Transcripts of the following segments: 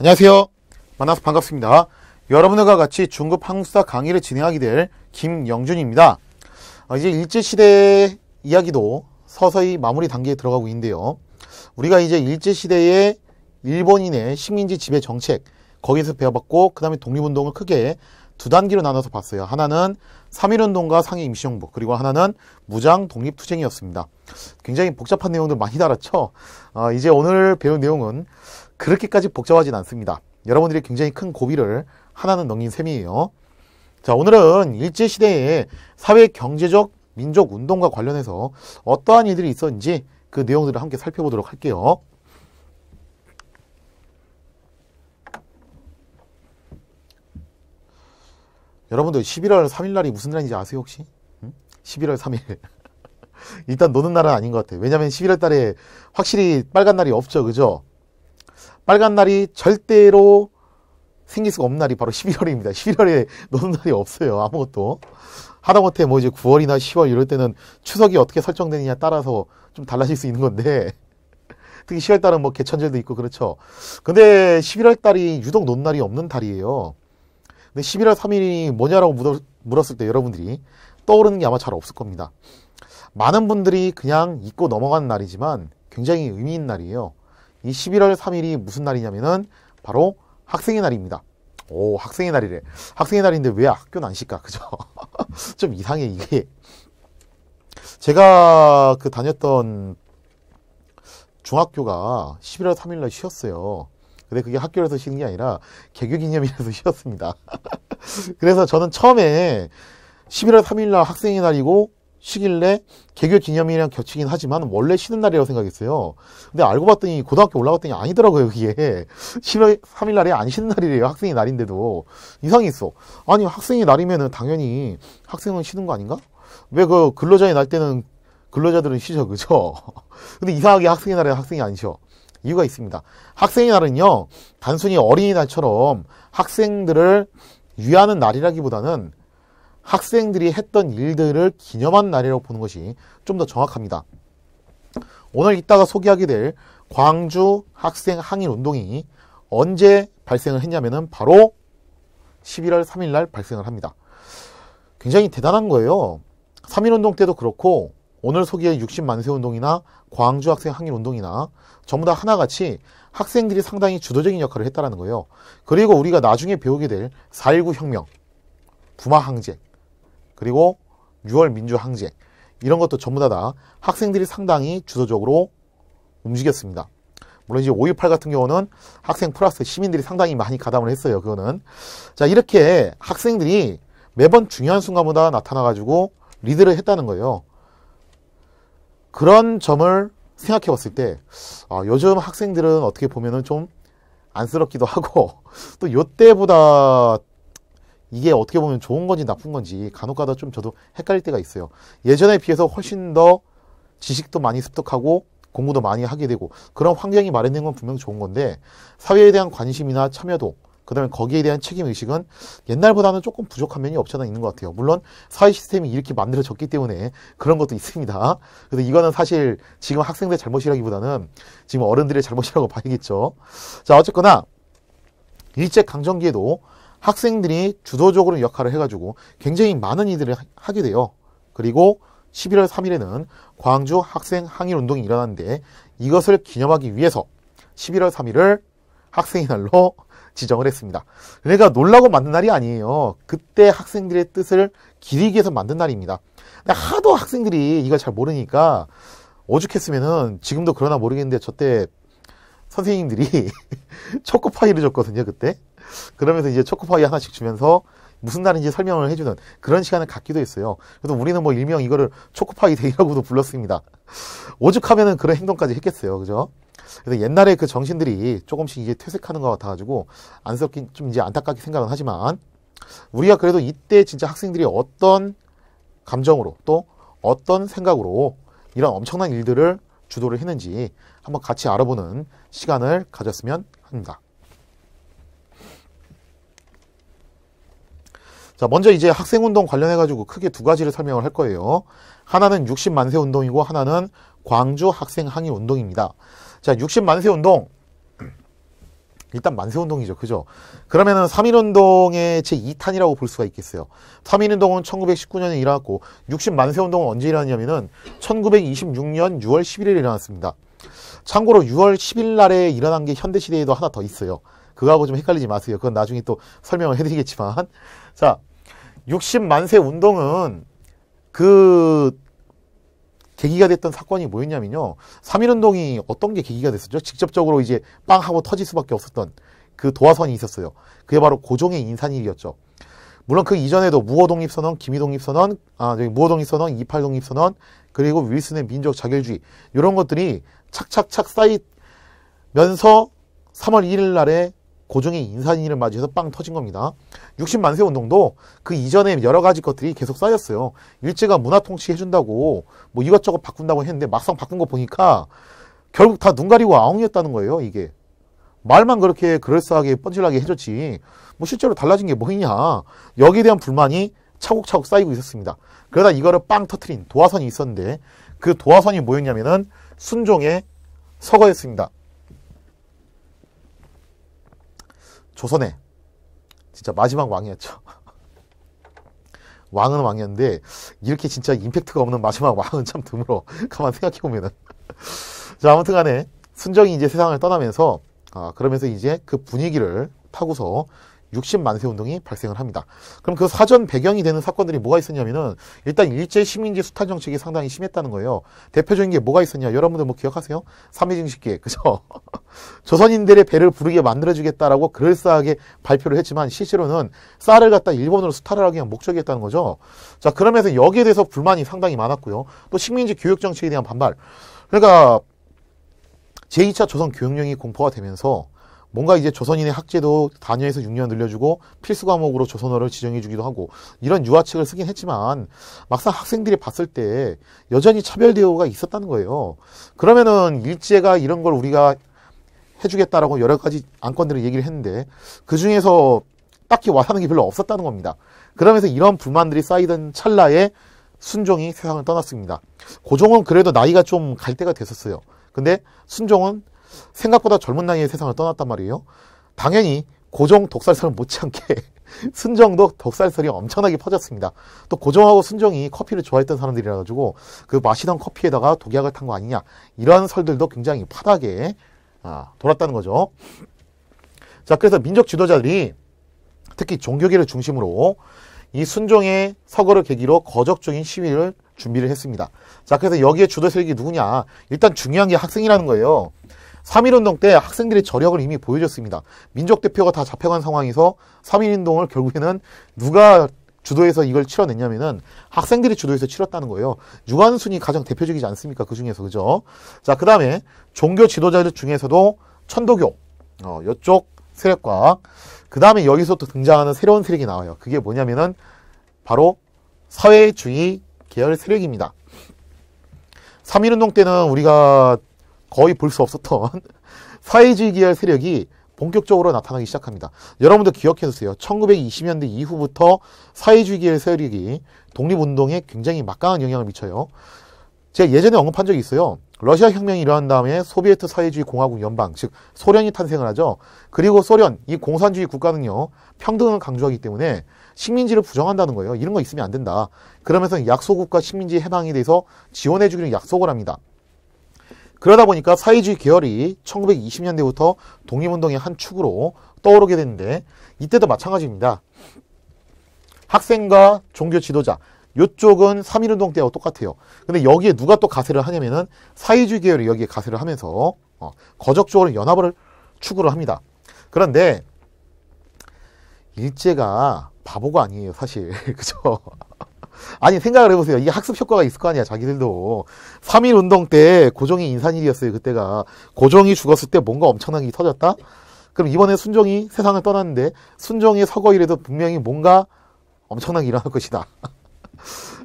안녕하세요. 만나서 반갑습니다. 여러분들과 같이 중급 한국사 강의를 진행하게 될 김영준입니다. 이제 일제시대 이야기도 서서히 마무리 단계에 들어가고 있는데요. 우리가 이제 일제시대의 일본인의 식민지 지배 정책, 거기서 배워봤고, 그 다음에 독립운동을 크게 두 단계로 나눠서 봤어요. 하나는 3.1운동과 상해 임시정부, 그리고 하나는 무장 독립투쟁이었습니다. 굉장히 복잡한 내용들 많이 달았죠. 이제 오늘 배운 내용은 그렇게까지 복잡하진 않습니다. 여러분들이 굉장히 큰 고비를 하나는 넘긴 셈이에요. 자, 오늘은 일제시대의 사회 경제적 민족 운동과 관련해서 어떠한 일들이 있었는지 그 내용들을 함께 살펴보도록 할게요. 여러분들 11월 3일 날이 무슨 날인지 아세요 혹시? 11월 3일 일단 노는 날은 아닌 것 같아요. 왜냐면 11월 달에 확실히 빨간 날이 없죠, 그죠? 빨간 날이 절대로 생길 수가 없는 날이 바로 11월입니다. 11월에 노는 날이 없어요. 아무것도. 하다못해 뭐 이제 9월이나 10월 이럴 때는 추석이 어떻게 설정되느냐 따라서 좀 달라질 수 있는 건데, 특히 10월 달은 뭐 개천절도 있고 그렇죠. 근데 11월 달이 유독 노는 날이 없는 달이에요. 근데 11월 3일이 뭐냐라고 물었을 때 여러분들이 떠오르는 게 아마 잘 없을 겁니다. 많은 분들이 그냥 잊고 넘어가는 날이지만 굉장히 의미 있는 날이에요. 이 11월 3일이 무슨 날이냐면은 바로 학생의 날입니다. 오, 학생의 날이래. 학생의 날인데 왜 학교는 안 쉴까? 그죠? 좀 이상해, 이게. 제가 다녔던 중학교가 11월 3일 날 쉬었어요. 근데 그게 학교에서 쉬는 게 아니라 개교기념일에서 쉬었습니다. 그래서 저는 처음에 11월 3일 날 학생의 날이고 쉬길래 개교기념일이랑 겹치긴 하지만 원래 쉬는 날이라고 생각했어요. 근데 알고 봤더니 고등학교 올라갔더니 아니더라고요. 그게 11월 3일 날이 안 쉬는 날이래요. 학생의 날인데도. 이상했어. 아니 학생의 날이면은 당연히 학생은 쉬는 거 아닌가? 왜 그 근로자의 날 때는 근로자들은 쉬죠, 그죠? 근데 이상하게 학생의 날에 학생이 안 쉬어. 이유가 있습니다. 학생의 날은요, 단순히 어린이날처럼 학생들을 위하는 날이라기보다는 학생들이 했던 일들을 기념한 날이라고 보는 것이 좀 더 정확합니다. 오늘 이따가 소개하게 될 광주 학생 항일 운동이 언제 발생을 했냐면은 바로 11월 3일 날 발생을 합니다. 굉장히 대단한 거예요. 3.1운동 때도 그렇고 오늘 소개할 60만세 운동이나 광주 학생 항일 운동이나 전부 다 하나같이 학생들이 상당히 주도적인 역할을 했다는 거예요. 그리고 우리가 나중에 배우게 될 4.19 혁명, 부마 항쟁, 그리고 6월 민주 항쟁, 이런 것도 전부 다 학생들이 상당히 주도적으로 움직였습니다. 물론 이제 5.18 같은 경우는 학생 플러스 시민들이 상당히 많이 가담을 했어요. 그거는. 자, 이렇게 학생들이 매번 중요한 순간마다 나타나가지고 리드를 했다는 거예요. 그런 점을 생각해 봤을 때, 요즘 학생들은 어떻게 보면은 좀 안쓰럽기도 하고, 또 요때보다 이게 어떻게 보면 좋은 건지 나쁜 건지 간혹가다 좀 저도 헷갈릴 때가 있어요. 예전에 비해서 훨씬 더 지식도 많이 습득하고 공부도 많이 하게 되고 그런 환경이 마련된 건 분명 좋은 건데, 사회에 대한 관심이나 참여도, 그 다음에 거기에 대한 책임의식은 옛날보다는 조금 부족한 면이 없지 않아 있는 것 같아요. 물론 사회 시스템이 이렇게 만들어졌기 때문에 그런 것도 있습니다. 그래서 이거는 사실 지금 학생들의 잘못이라기보다는 지금 어른들의 잘못이라고 봐야겠죠. 자, 어쨌거나 일제강점기에도 학생들이 주도적으로 역할을 해가지고 굉장히 많은 일들을 하게 돼요. 그리고 11월 3일에는 광주 학생 항일 운동이 일어났는데, 이것을 기념하기 위해서 11월 3일을 학생의 날로 지정을 했습니다. 그러니까 놀라고 만든 날이 아니에요. 그때 학생들의 뜻을 기리기 위해서 만든 날입니다. 근데 하도 학생들이 이걸 잘 모르니까 오죽했으면은, 지금도 그러나 모르겠는데 저때 선생님들이 초코파이를 줬거든요, 그때. 그러면서 이제 초코파이 하나씩 주면서 무슨 날인지 설명을 해주는 그런 시간을 갖기도 했어요. 그래서 우리는 뭐 일명 이거를 초코파이 데이라고도 불렀습니다. 오죽하면은 그런 행동까지 했겠어요, 그죠? 그래서 옛날에 그 정신들이 조금씩 이제 퇴색하는 것 같아가지고 안쓰럽긴, 좀 이제 안타깝게 생각은 하지만, 우리가 그래도 이때 진짜 학생들이 어떤 감정으로 또 어떤 생각으로 이런 엄청난 일들을 주도를 했는지 한번 같이 알아보는 시간을 가졌으면 합니다. 자, 먼저 이제 학생운동 관련해가지고 크게 두 가지를 설명을 할 거예요. 하나는 60만세 운동이고 하나는 광주 학생 항일 운동입니다. 자, 60만세 운동. 일단 만세운동이죠. 그죠? 그러면은 3.1운동의 제2탄이라고 볼 수가 있겠어요. 3.1운동은 1919년에 일어났고 60만세운동은 언제 일어났냐면은 1926년 6월 11일에 일어났습니다. 참고로 6월 10일 날에 일어난 게 현대시대에도 하나 더 있어요. 그거하고 좀 헷갈리지 마세요. 그건 나중에 또 설명을 해드리겠지만. 자, 60만세 운동은 그 계기가 됐던 사건이 뭐였냐면요. 3.1운동이 어떤 게 계기가 됐었죠? 직접적으로 이제 빵 하고 터질 수밖에 없었던 그 도화선이 있었어요. 그게 바로 고종의 인산일이었죠. 물론 그 이전에도 무호독립선언, 기미독립선언, 무호독립선언, 28독립선언, 그리고 윌슨의 민족 자결주의 이런 것들이 착착착 쌓이면서 3월 1일 날에 고종의 인산일을 맞이해서 빵 터진 겁니다. 60만세 운동도 그 이전에 여러 가지 것들이 계속 쌓였어요. 일제가 문화 통치해준다고 뭐 이것저것 바꾼다고 했는데 막상 바꾼 거 보니까 결국 다 눈 가리고 아웅이었다는 거예요. 이게 말만 그렇게 그럴싸하게 뻔질나게 해줬지 뭐 실제로 달라진 게 뭐 있냐. 여기에 대한 불만이 차곡차곡 쌓이고 있었습니다. 그러다 이거를 빵 터트린 도화선이 있었는데 그 도화선이 뭐였냐면은 순종의 서거였습니다. 조선의 진짜 마지막 왕이었죠. 왕은 왕이었는데 이렇게 진짜 임팩트가 없는 마지막 왕은 참 드물어. 가만 생각해보면은. 자, 아무튼 간에 순종이 이제 세상을 떠나면서 그러면서 이제 그 분위기를 타고서 60만세 운동이 발생을 합니다. 그럼 그 사전 배경이 되는 사건들이 뭐가 있었냐면은 일단 일제 식민지 수탈 정책이 상당히 심했다는 거예요. 대표적인 게 뭐가 있었냐? 여러분들 뭐 기억하세요? 삼해증식계획, 그죠? 조선인들의 배를 부르게 만들어주겠다라고 그럴싸하게 발표를 했지만 실제로는 쌀을 갖다 일본으로 수탈을 하기 위한 목적이었다는 거죠. 자, 그러면서 여기에 대해서 불만이 상당히 많았고요. 또 식민지 교육 정책에 대한 반발. 그러니까 제2차 조선 교육령이 공포가 되면서 뭔가 이제 조선인의 학제도 4년에서 6년 늘려주고 필수 과목으로 조선어를 지정해주기도 하고 이런 유화책을 쓰긴 했지만 막상 학생들이 봤을 때 여전히 차별 대우가 있었다는 거예요. 그러면은 일제가 이런 걸 우리가 해주겠다라고 여러 가지 안건들을 얘기를 했는데 그 중에서 딱히 와닿는 게 별로 없었다는 겁니다. 그러면서 이런 불만들이 쌓이던 찰나에 순종이 세상을 떠났습니다. 고종은 그래도 나이가 좀 갈 때가 됐었어요. 근데 순종은 생각보다 젊은 나이에 세상을 떠났단 말이에요. 당연히 고종 독살설 못지않게 순종도 독살설이 엄청나게 퍼졌습니다. 또 고종하고 순종이 커피를 좋아했던 사람들이라 가지고 그 마시던 커피에다가 독약을 탄 거 아니냐 이런 설들도 굉장히 파다하게 돌았다는 거죠. 자, 그래서 민족 지도자들이 특히 종교계를 중심으로 이 순종의 서거를 계기로 거적적인 시위를 준비를 했습니다. 자, 그래서 여기에 주도 세력이 누구냐? 일단 중요한 게 학생이라는 거예요. 3.1운동 때 학생들의 저력을 이미 보여줬습니다. 민족 대표가 다 잡혀간 상황에서 3.1운동을 결국에는 누가 주도해서 이걸 치러냈냐면은 학생들이 주도해서 치렀다는 거예요. 유관순이 가장 대표적이지 않습니까? 그 중에서, 그죠? 자, 그 다음에 종교 지도자들 중에서도 천도교, 이쪽 세력과 그 다음에 여기서 또 등장하는 새로운 세력이 나와요. 그게 뭐냐면은 바로 사회주의 계열 세력입니다. 3.1운동 때는 우리가 거의 볼 수 없었던 사회주의 계열 세력이 본격적으로 나타나기 시작합니다. 여러분들 기억해두세요. 1920년대 이후부터 사회주의 계열 세력이 독립운동에 굉장히 막강한 영향을 미쳐요. 제가 예전에 언급한 적이 있어요. 러시아 혁명이 일어난 다음에 소비에트 사회주의 공화국 연방, 즉 소련이 탄생을 하죠. 그리고 소련, 이 공산주의 국가는요, 평등을 강조하기 때문에 식민지를 부정한다는 거예요. 이런 거 있으면 안 된다. 그러면서 약소국가 식민지 해방에 대해서 지원해주기로 약속을 합니다. 그러다 보니까 사회주의 계열이 1920년대부터 독립운동의 한 축으로 떠오르게 됐는데 이때도 마찬가지입니다. 학생과 종교 지도자, 이쪽은 3.1운동 때와 똑같아요. 근데 여기에 누가 또 가세를 하냐면은 사회주의 계열이 여기에 가세를 하면서 거적적으로 연합을 추구를 합니다. 그런데 일제가 바보가 아니에요, 사실. 그죠? 아니, 생각을 해보세요. 이게 학습 효과가 있을 거 아니야, 자기들도. 3.1운동 때 고종이 인산일이었어요, 그때가. 고종이 죽었을 때 뭔가 엄청나게 터졌다? 그럼 이번에 순종이 세상을 떠났는데 순종의 서거일에도 분명히 뭔가 엄청나게 일어날 것이다.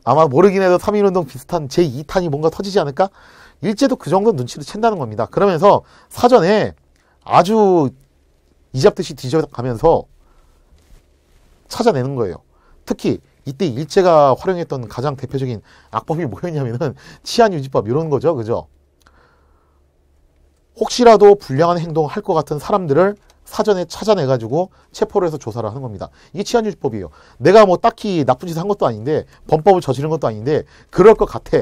아마 모르긴 해도 3.1운동 비슷한 제2탄이 뭔가 터지지 않을까? 일제도 그 정도 눈치를 챈다는 겁니다. 그러면서 사전에 아주 이잡듯이 뒤져가면서 찾아내는 거예요. 특히 이때 일제가 활용했던 가장 대표적인 악법이 뭐였냐면은 치안유지법 이런 거죠. 그죠? 혹시라도 불량한 행동을 할 것 같은 사람들을 사전에 찾아내가지고 체포를 해서 조사를 하는 겁니다. 이게 치안유지법이에요. 내가 뭐 딱히 나쁜 짓을 한 것도 아닌데, 범법을 저지른 것도 아닌데, 그럴 것 같아.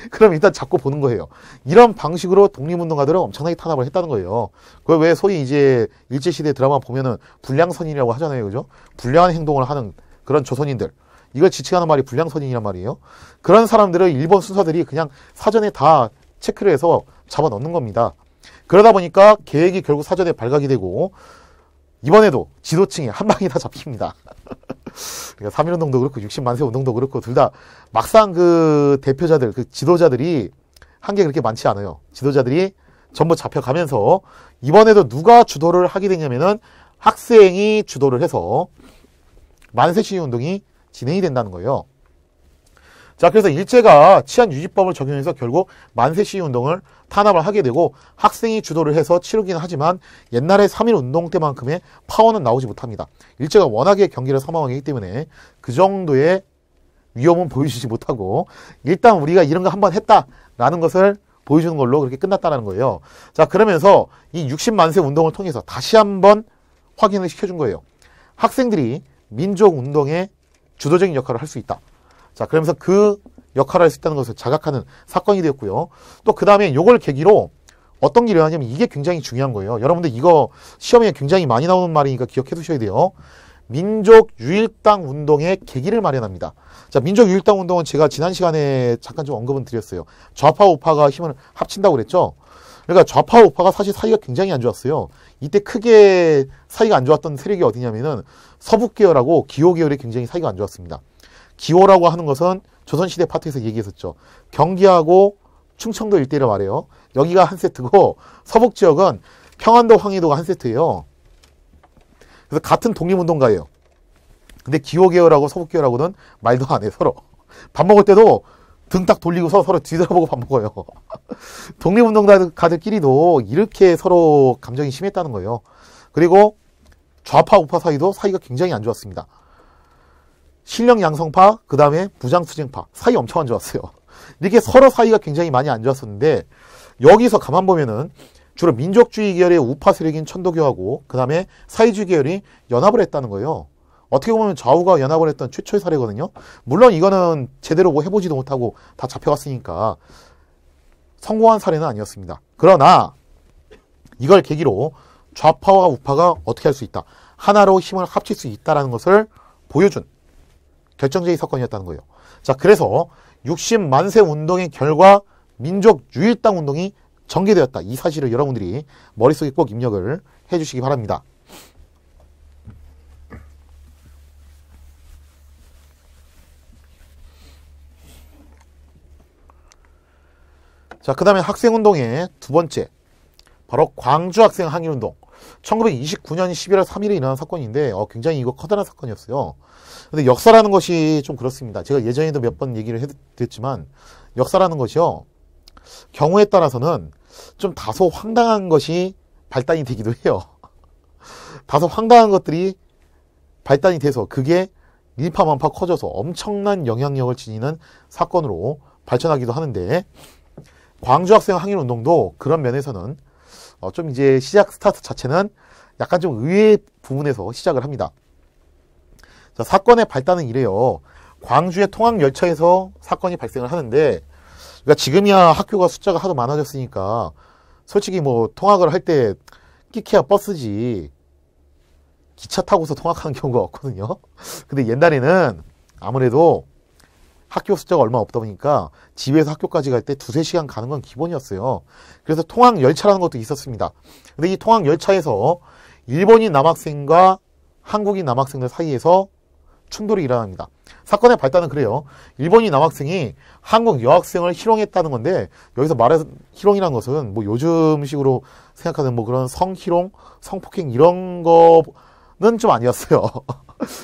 그럼 일단 잡고 보는 거예요. 이런 방식으로 독립운동가들은 엄청나게 탄압을 했다는 거예요. 그 왜 소위 이제 일제시대 드라마 보면은 불량선인이라고 하잖아요. 그죠? 불량한 행동을 하는 그런 조선인들. 이걸 지칭하는 말이 불량선인이란 말이에요. 그런 사람들을 일본 순사들이 그냥 사전에 다 체크를 해서 잡아넣는 겁니다. 그러다 보니까 계획이 결국 사전에 발각이 되고 이번에도 지도층이 한 방에 다 잡힙니다. 그러니까 3.1운동도 그렇고 60만세 운동도 그렇고 둘 다 막상 그 대표자들, 그 지도자들이 한 게 그렇게 많지 않아요. 지도자들이 전부 잡혀가면서 이번에도 누가 주도를 하게 되냐면은 학생이 주도를 해서 만세시위운동이 진행이 된다는 거예요. 자, 그래서 일제가 치안유지법을 적용해서 결국 만세시위운동을 탄압을 하게 되고 학생이 주도를 해서 치르기는 하지만 옛날에 3.1운동 때만큼의 파워는 나오지 못합니다. 일제가 워낙에 경기를 삼아오기 때문에 그 정도의 위험은 보여주지 못하고 일단 우리가 이런 거 한번 했다라는 것을 보여주는 걸로 그렇게 끝났다는 거예요. 자, 그러면서 이 60만세 운동을 통해서 다시 한번 확인을 시켜준 거예요. 학생들이 민족운동의 주도적인 역할을 할 수 있다. 자, 그러면서 그 역할을 할 수 있다는 것을 자각하는 사건이 되었고요. 또 그 다음에 이걸 계기로 어떤 길을 하냐면 이게 굉장히 중요한 거예요. 여러분들 이거 시험에 굉장히 많이 나오는 말이니까 기억해 두셔야 돼요. 민족유일당 운동의 계기를 마련합니다. 자, 민족유일당 운동은 제가 지난 시간에 잠깐 좀 언급은 드렸어요. 좌파 우파가 힘을 합친다고 그랬죠. 그러니까 좌파 우파가 사실 사이가 굉장히 안 좋았어요. 이때 크게 사이가 안 좋았던 세력이 어디냐면은 서북계열하고 기호계열이 굉장히 사이가 안 좋았습니다. 기호라고 하는 것은 조선시대 파트에서 얘기했었죠. 경기하고 충청도 일대를 말해요. 여기가 한 세트고 서북지역은 평안도 황해도가 한 세트예요. 그래서 같은 독립운동가예요. 근데 기호계열하고 서북계열하고는 말도 안 해, 서로. 밥 먹을 때도 등 딱 돌리고서 서로 뒤돌아보고 밥 먹어요. 독립운동가들끼리도 이렇게 서로 감정이 심했다는 거예요. 그리고 좌파 우파 사이도 사이가 굉장히 안 좋았습니다. 신령 양성파, 그 다음에 부장투쟁파 사이 엄청 안 좋았어요. 이렇게 서로 사이가 굉장히 많이 안 좋았었는데 여기서 가만 보면은 주로 민족주의 계열의 우파 세력인 천도교하고 그 다음에 사회주의 계열이 연합을 했다는 거예요. 어떻게 보면 좌우가 연합을 했던 최초의 사례거든요. 물론 이거는 제대로 뭐 해보지도 못하고 다 잡혀갔으니까 성공한 사례는 아니었습니다. 그러나 이걸 계기로 좌파와 우파가 어떻게 할 수 있다. 하나로 힘을 합칠 수 있다는 것을 보여준 결정적인 사건이었다는 거예요. 자, 그래서 60만세 운동의 결과 민족유일당 운동이 전개되었다. 이 사실을 여러분들이 머릿속에 꼭 입력을 해주시기 바랍니다. 자, 그 다음에 학생운동의 두 번째, 바로 광주학생 항일운동. 1929년 11월 3일에 일어난 사건인데 굉장히 이거 커다란 사건이었어요. 근데 역사라는 것이 좀 그렇습니다. 제가 예전에도 몇 번 얘기를 해드렸지만 역사라는 것이요, 경우에 따라서는 좀 다소 황당한 것이 발단이 되기도 해요. 다소 황당한 것들이 발단이 돼서 그게 일파만파 커져서 엄청난 영향력을 지니는 사건으로 발전하기도 하는데 광주학생 항일운동도 그런 면에서는 좀 이제 시작 스타트 자체는 약간 좀 의외의 부분에서 시작을 합니다. 자, 사건의 발단은 이래요. 광주의 통학열차에서 사건이 발생을 하는데, 그러니까 지금이야 학교가 숫자가 하도 많아졌으니까 솔직히 뭐 통학을 할 때 끼케야 버스지 기차 타고서 통학하는 경우가 없거든요. 근데 옛날에는 아무래도 학교 숫자가 얼마 없다 보니까 집에서 학교까지 갈 때 2-3시간 가는 건 기본이었어요. 그래서 통학열차라는 것도 있었습니다. 근데 이 통학열차에서 일본인 남학생과 한국인 남학생들 사이에서 충돌이 일어납니다. 사건의 발단은 그래요. 일본인 남학생이 한국 여학생을 희롱했다는 건데, 여기서 말해서 희롱이라는 것은 뭐 요즘식으로 생각하는 뭐 그런 성희롱, 성폭행 이런 거는 좀 아니었어요.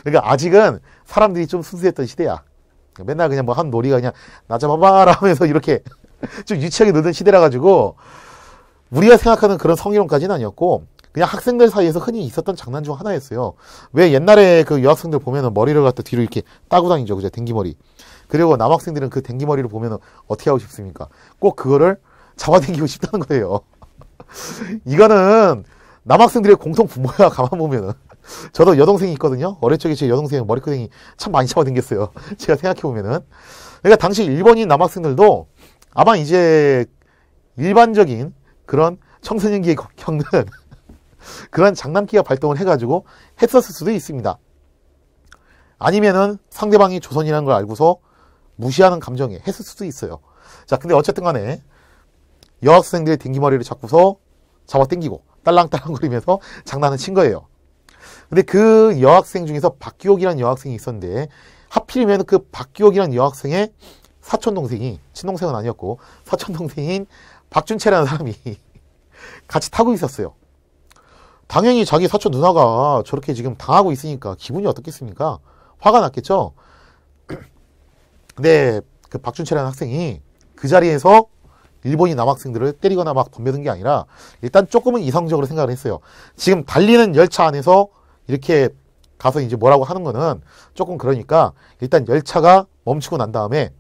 그러니까 아직은 사람들이 좀 순수했던 시대야. 맨날 그냥 뭐 한 놀이가 그냥 나 잡아봐라 하면서 이렇게 좀 유치하게 놀던 시대라 가지고 우리가 생각하는 그런 성희롱까지는 아니었고 그냥 학생들 사이에서 흔히 있었던 장난 중 하나였어요. 왜 옛날에 그 여학생들 보면은 머리를 갖다 뒤로 이렇게 따고 다니죠. 그죠? 댕기머리. 그리고 남학생들은 그 댕기머리를 보면은 어떻게 하고 싶습니까? 꼭 그거를 잡아당기고 싶다는 거예요. 이거는 남학생들의 공통 분모야. 가만 보면은 저도 여동생이 있거든요. 어릴 적에 제 여동생 머리끄댕이 참 많이 잡아당겼어요. 제가 생각해보면은. 그러니까 당시 일본인 남학생들도 아마 이제 일반적인 그런 청소년기에 겪는 그런 장난기가 발동을 해가지고 했었을 수도 있습니다. 아니면은 상대방이 조선이라는 걸 알고서 무시하는 감정에 했을 수도 있어요. 자, 근데 어쨌든 간에 여학생들의 댕기머리를 잡고서 잡아당기고 딸랑딸랑거리면서 장난을 친 거예요. 근데 그 여학생 중에서 박규옥이라는 여학생이 있었는데 하필이면 그 박규옥이라는 여학생의 사촌동생이, 친동생은 아니었고 사촌동생인 박준채라는 사람이 같이 타고 있었어요. 당연히 자기 사촌 누나가 저렇게 지금 당하고 있으니까 기분이 어떻겠습니까? 화가 났겠죠? 근데 그 박준채라는 학생이 그 자리에서 일본인 남학생들을 때리거나 막 덤벼든 게 아니라 일단 조금은 이성적으로 생각을 했어요. 지금 달리는 열차 안에서 이렇게 가서 이제 뭐라고 하는 거는 조금 그러니까 일단 열차가 멈추고 난 다음에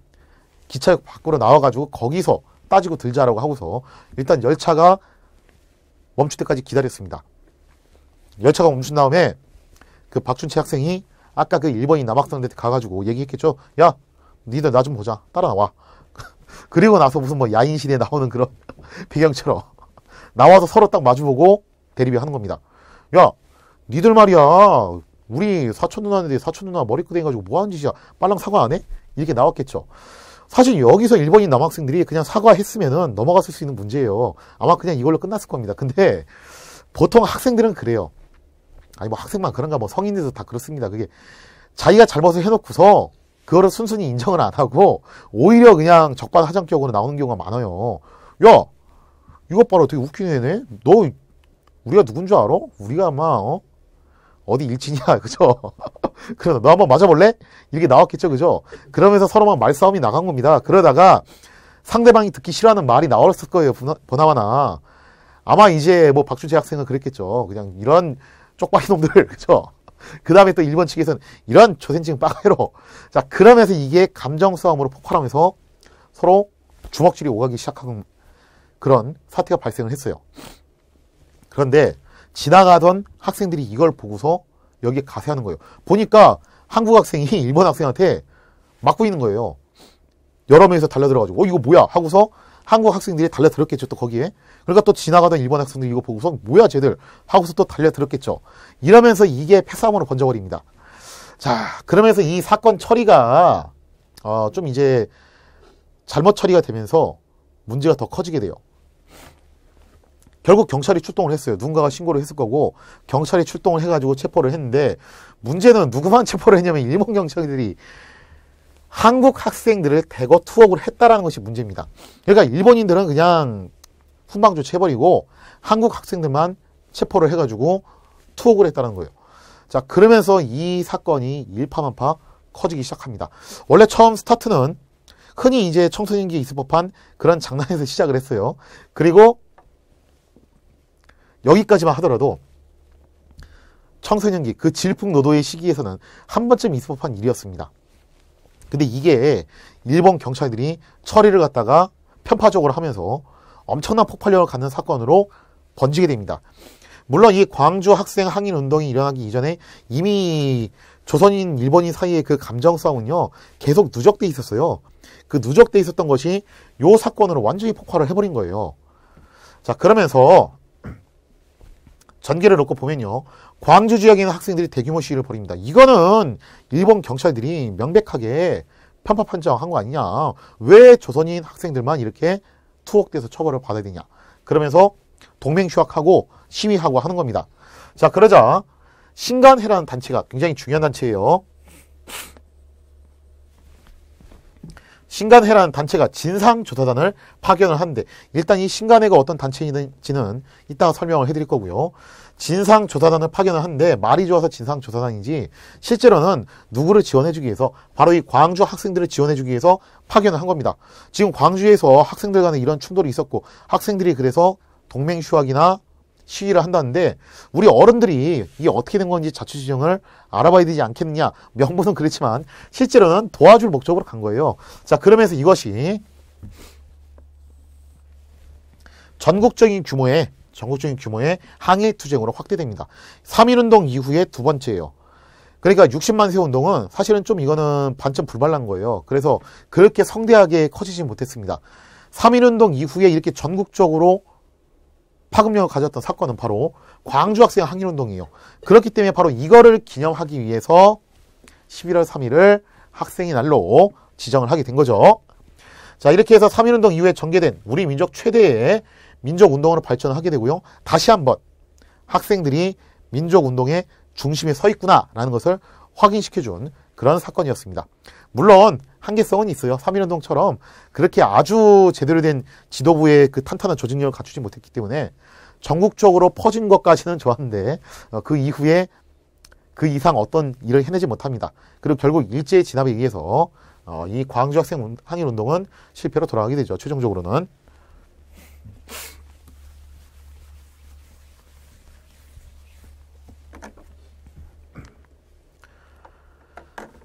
기차역 밖으로 나와가지고 거기서 따지고 들자라고 하고서 일단 열차가 멈출 때까지 기다렸습니다. 열차가 멈춘 다음에 그 박준채 학생이 아까 그 일본인 남학생한테 가가지고 얘기했겠죠. 야, 니들 나 좀 보자. 따라 나와. 그리고 나서 무슨 뭐 야인시대에 나오는 그런 배경처럼 나와서 서로 딱 마주보고 대립이 하는 겁니다. 야, 니들 말이야. 우리 사촌 누나인데 사촌 누나 머리끄댕이 가지고 뭐 하는 짓이야. 빨랑 사과 안 해? 이렇게 나왔겠죠. 사실 여기서 일본인 남학생들이 그냥 사과했으면은 넘어갔을 수 있는 문제예요. 아마 그냥 이걸로 끝났을 겁니다. 근데 보통 학생들은 그래요. 아니 뭐 학생만 그런가 뭐 성인들도 다 그렇습니다. 그게 자기가 잘못을 해놓고서 그거를 순순히 인정을 안 하고 오히려 그냥 적반하장격으로 나오는 경우가 많아요. 야, 이것 봐라. 되게 웃기는 애네. 너 우리가 누군 줄 알아? 우리가 아마 어디 일진이야. 그죠? 그래서 너 한번 맞아볼래? 이렇게 나왔겠죠. 그죠? 그러면서 서로 막 말싸움이 나간 겁니다. 그러다가 상대방이 듣기 싫어하는 말이 나왔을 거예요. 보나마나. 아마 이제 뭐 박준채 학생은 그랬겠죠. 그냥 이런 쪽박이 놈들. 그죠? 그 다음에 또 일본 측에서는 이런 조센징 빠가로. 자, 그러면서 이게 감정 싸움으로 폭발하면서 서로 주먹질이 오가기 시작한 그런 사태가 발생을 했어요. 그런데 지나가던 학생들이 이걸 보고서 여기에 가세하는 거예요. 보니까 한국 학생이 일본 학생한테 맞고 있는 거예요. 여러 명이서 달려들어가지고 이거 뭐야 하고서 한국 학생들이 달려들었겠죠. 또 거기에. 그러니까 또 지나가던 일본 학생들이 이거 보고서 뭐야 쟤들 하고서 또 달려들었겠죠. 이러면서 이게 패싸움으로 번져버립니다. 자, 그러면서 이 사건 처리가 좀 이제 잘못 처리가 되면서 문제가 더 커지게 돼요. 결국 경찰이 출동을 했어요. 누군가가 신고를 했을 거고 경찰이 출동을 해가지고 체포를 했는데 문제는 누구만 체포를 했냐면 일본 경찰들이 한국 학생들을 대거 투옥을 했다라는 것이 문제입니다. 그러니까 일본인들은 그냥 훈방조치 해버리고 한국 학생들만 체포를 해가지고 투옥을 했다는 거예요. 자, 그러면서 이 사건이 일파만파 커지기 시작합니다. 원래 처음 스타트는 흔히 이제 청소년기에 있을 법한 그런 장난에서 시작을 했어요. 그리고 여기까지만 하더라도 청소년기 그 질풍노도의 시기에서는 한 번쯤 있을 법한 일이었습니다. 근데 이게 일본 경찰들이 처리를 갖다가 편파적으로 하면서 엄청난 폭발력을 갖는 사건으로 번지게 됩니다. 물론 이 광주 학생 항일 운동이 일어나기 이전에 이미 조선인, 일본인 사이의 그 감정 싸움은요 계속 누적돼 있었어요. 그 누적돼 있었던 것이 요 사건으로 완전히 폭발을 해버린 거예요. 자, 그러면서 전개를 놓고 보면요. 광주 지역에 있는 학생들이 대규모 시위를 벌입니다. 이거는 일본 경찰들이 명백하게 편파 판정한 거 아니냐. 왜 조선인 학생들만 이렇게 투옥돼서 처벌을 받아야 되냐. 그러면서 동맹휴학하고 시위하고 하는 겁니다. 자, 그러자 신간회라는 단체가 굉장히 중요한 단체예요. 신간회라는 단체가 진상조사단을 파견을 하는데 일단 이 신간회가 어떤 단체인지는 이따가 설명을 해드릴 거고요. 진상조사단을 파견을 하는데 말이 좋아서 진상조사단인지 실제로는 누구를 지원해주기 위해서 바로 이 광주 학생들을 지원해주기 위해서 파견을 한 겁니다. 지금 광주에서 학생들 간에 이런 충돌이 있었고 학생들이 그래서 동맹휴학이나 시위를 한다는데 우리 어른들이 이게 어떻게 된 건지 자초지종을 알아봐야 되지 않겠느냐. 명분은 그렇지만 실제로는 도와줄 목적으로 간 거예요. 자, 그러면서 이것이 전국적인 규모의 전국적인 규모의 항일 투쟁으로 확대됩니다. 3.1운동 이후에 두 번째예요. 그러니까 60만 세 운동은 사실은 좀 이거는 반쯤 불발난 거예요. 그래서 그렇게 성대하게 커지지 못했습니다. 3.1운동 이후에 이렇게 전국적으로 파급력을 가졌던 사건은 바로 광주 학생 항일운동이에요. 그렇기 때문에 바로 이거를 기념하기 위해서 11월 3일을 학생의 날로 지정을 하게 된 거죠. 자, 이렇게 해서 3.1운동 이후에 전개된 우리 민족 최대의 민족운동으로 발전하게 되고요. 다시 한번 학생들이 민족운동의 중심에 서 있구나라는 것을 확인시켜준 그런 사건이었습니다. 물론 한계성은 있어요. 3.1운동처럼 그렇게 아주 제대로 된 지도부의 그 탄탄한 조직력을 갖추지 못했기 때문에 전국적으로 퍼진 것까지는 좋았는데 그 이후에 그 이상 어떤 일을 해내지 못합니다. 그리고 결국 일제의 진압에 의해서 이 광주 학생 항일운동은 실패로 돌아가게 되죠. 최종적으로는.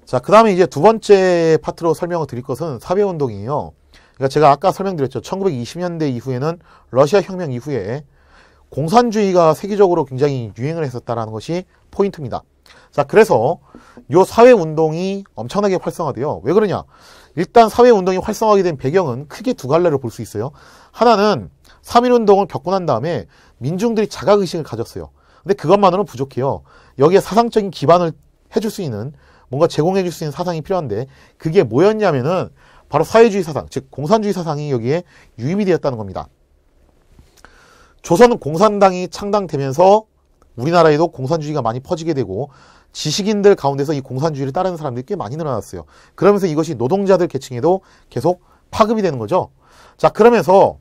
자, 그 다음에 이제 두 번째 파트로 설명을 드릴 것은 사회운동이에요. 그러니까 제가 아까 설명드렸죠. 1920년대 이후에는 러시아 혁명 이후에 공산주의가 세계적으로 굉장히 유행을 했었다는 것이 포인트입니다. 자, 그래서 요 사회운동이 엄청나게 활성화돼요. 왜 그러냐? 일단 사회운동이 활성화하게 된 배경은 크게 두 갈래로 볼 수 있어요. 하나는 3.1운동을 겪고 난 다음에 민중들이 자각의식을 가졌어요. 근데 그것만으로는 부족해요. 여기에 사상적인 기반을 해줄 수 있는 뭔가 제공해 줄 수 있는 사상이 필요한데 그게 뭐였냐면은 바로 사회주의 사상, 즉 공산주의 사상이 여기에 유입이 되었다는 겁니다. 조선 공산당이 창당되면서 우리나라에도 공산주의가 많이 퍼지게 되고 지식인들 가운데서 이 공산주의를 따르는 사람들이 꽤 많이 늘어났어요. 그러면서 이것이 노동자들 계층에도 계속 파급이 되는 거죠. 자, 그러면서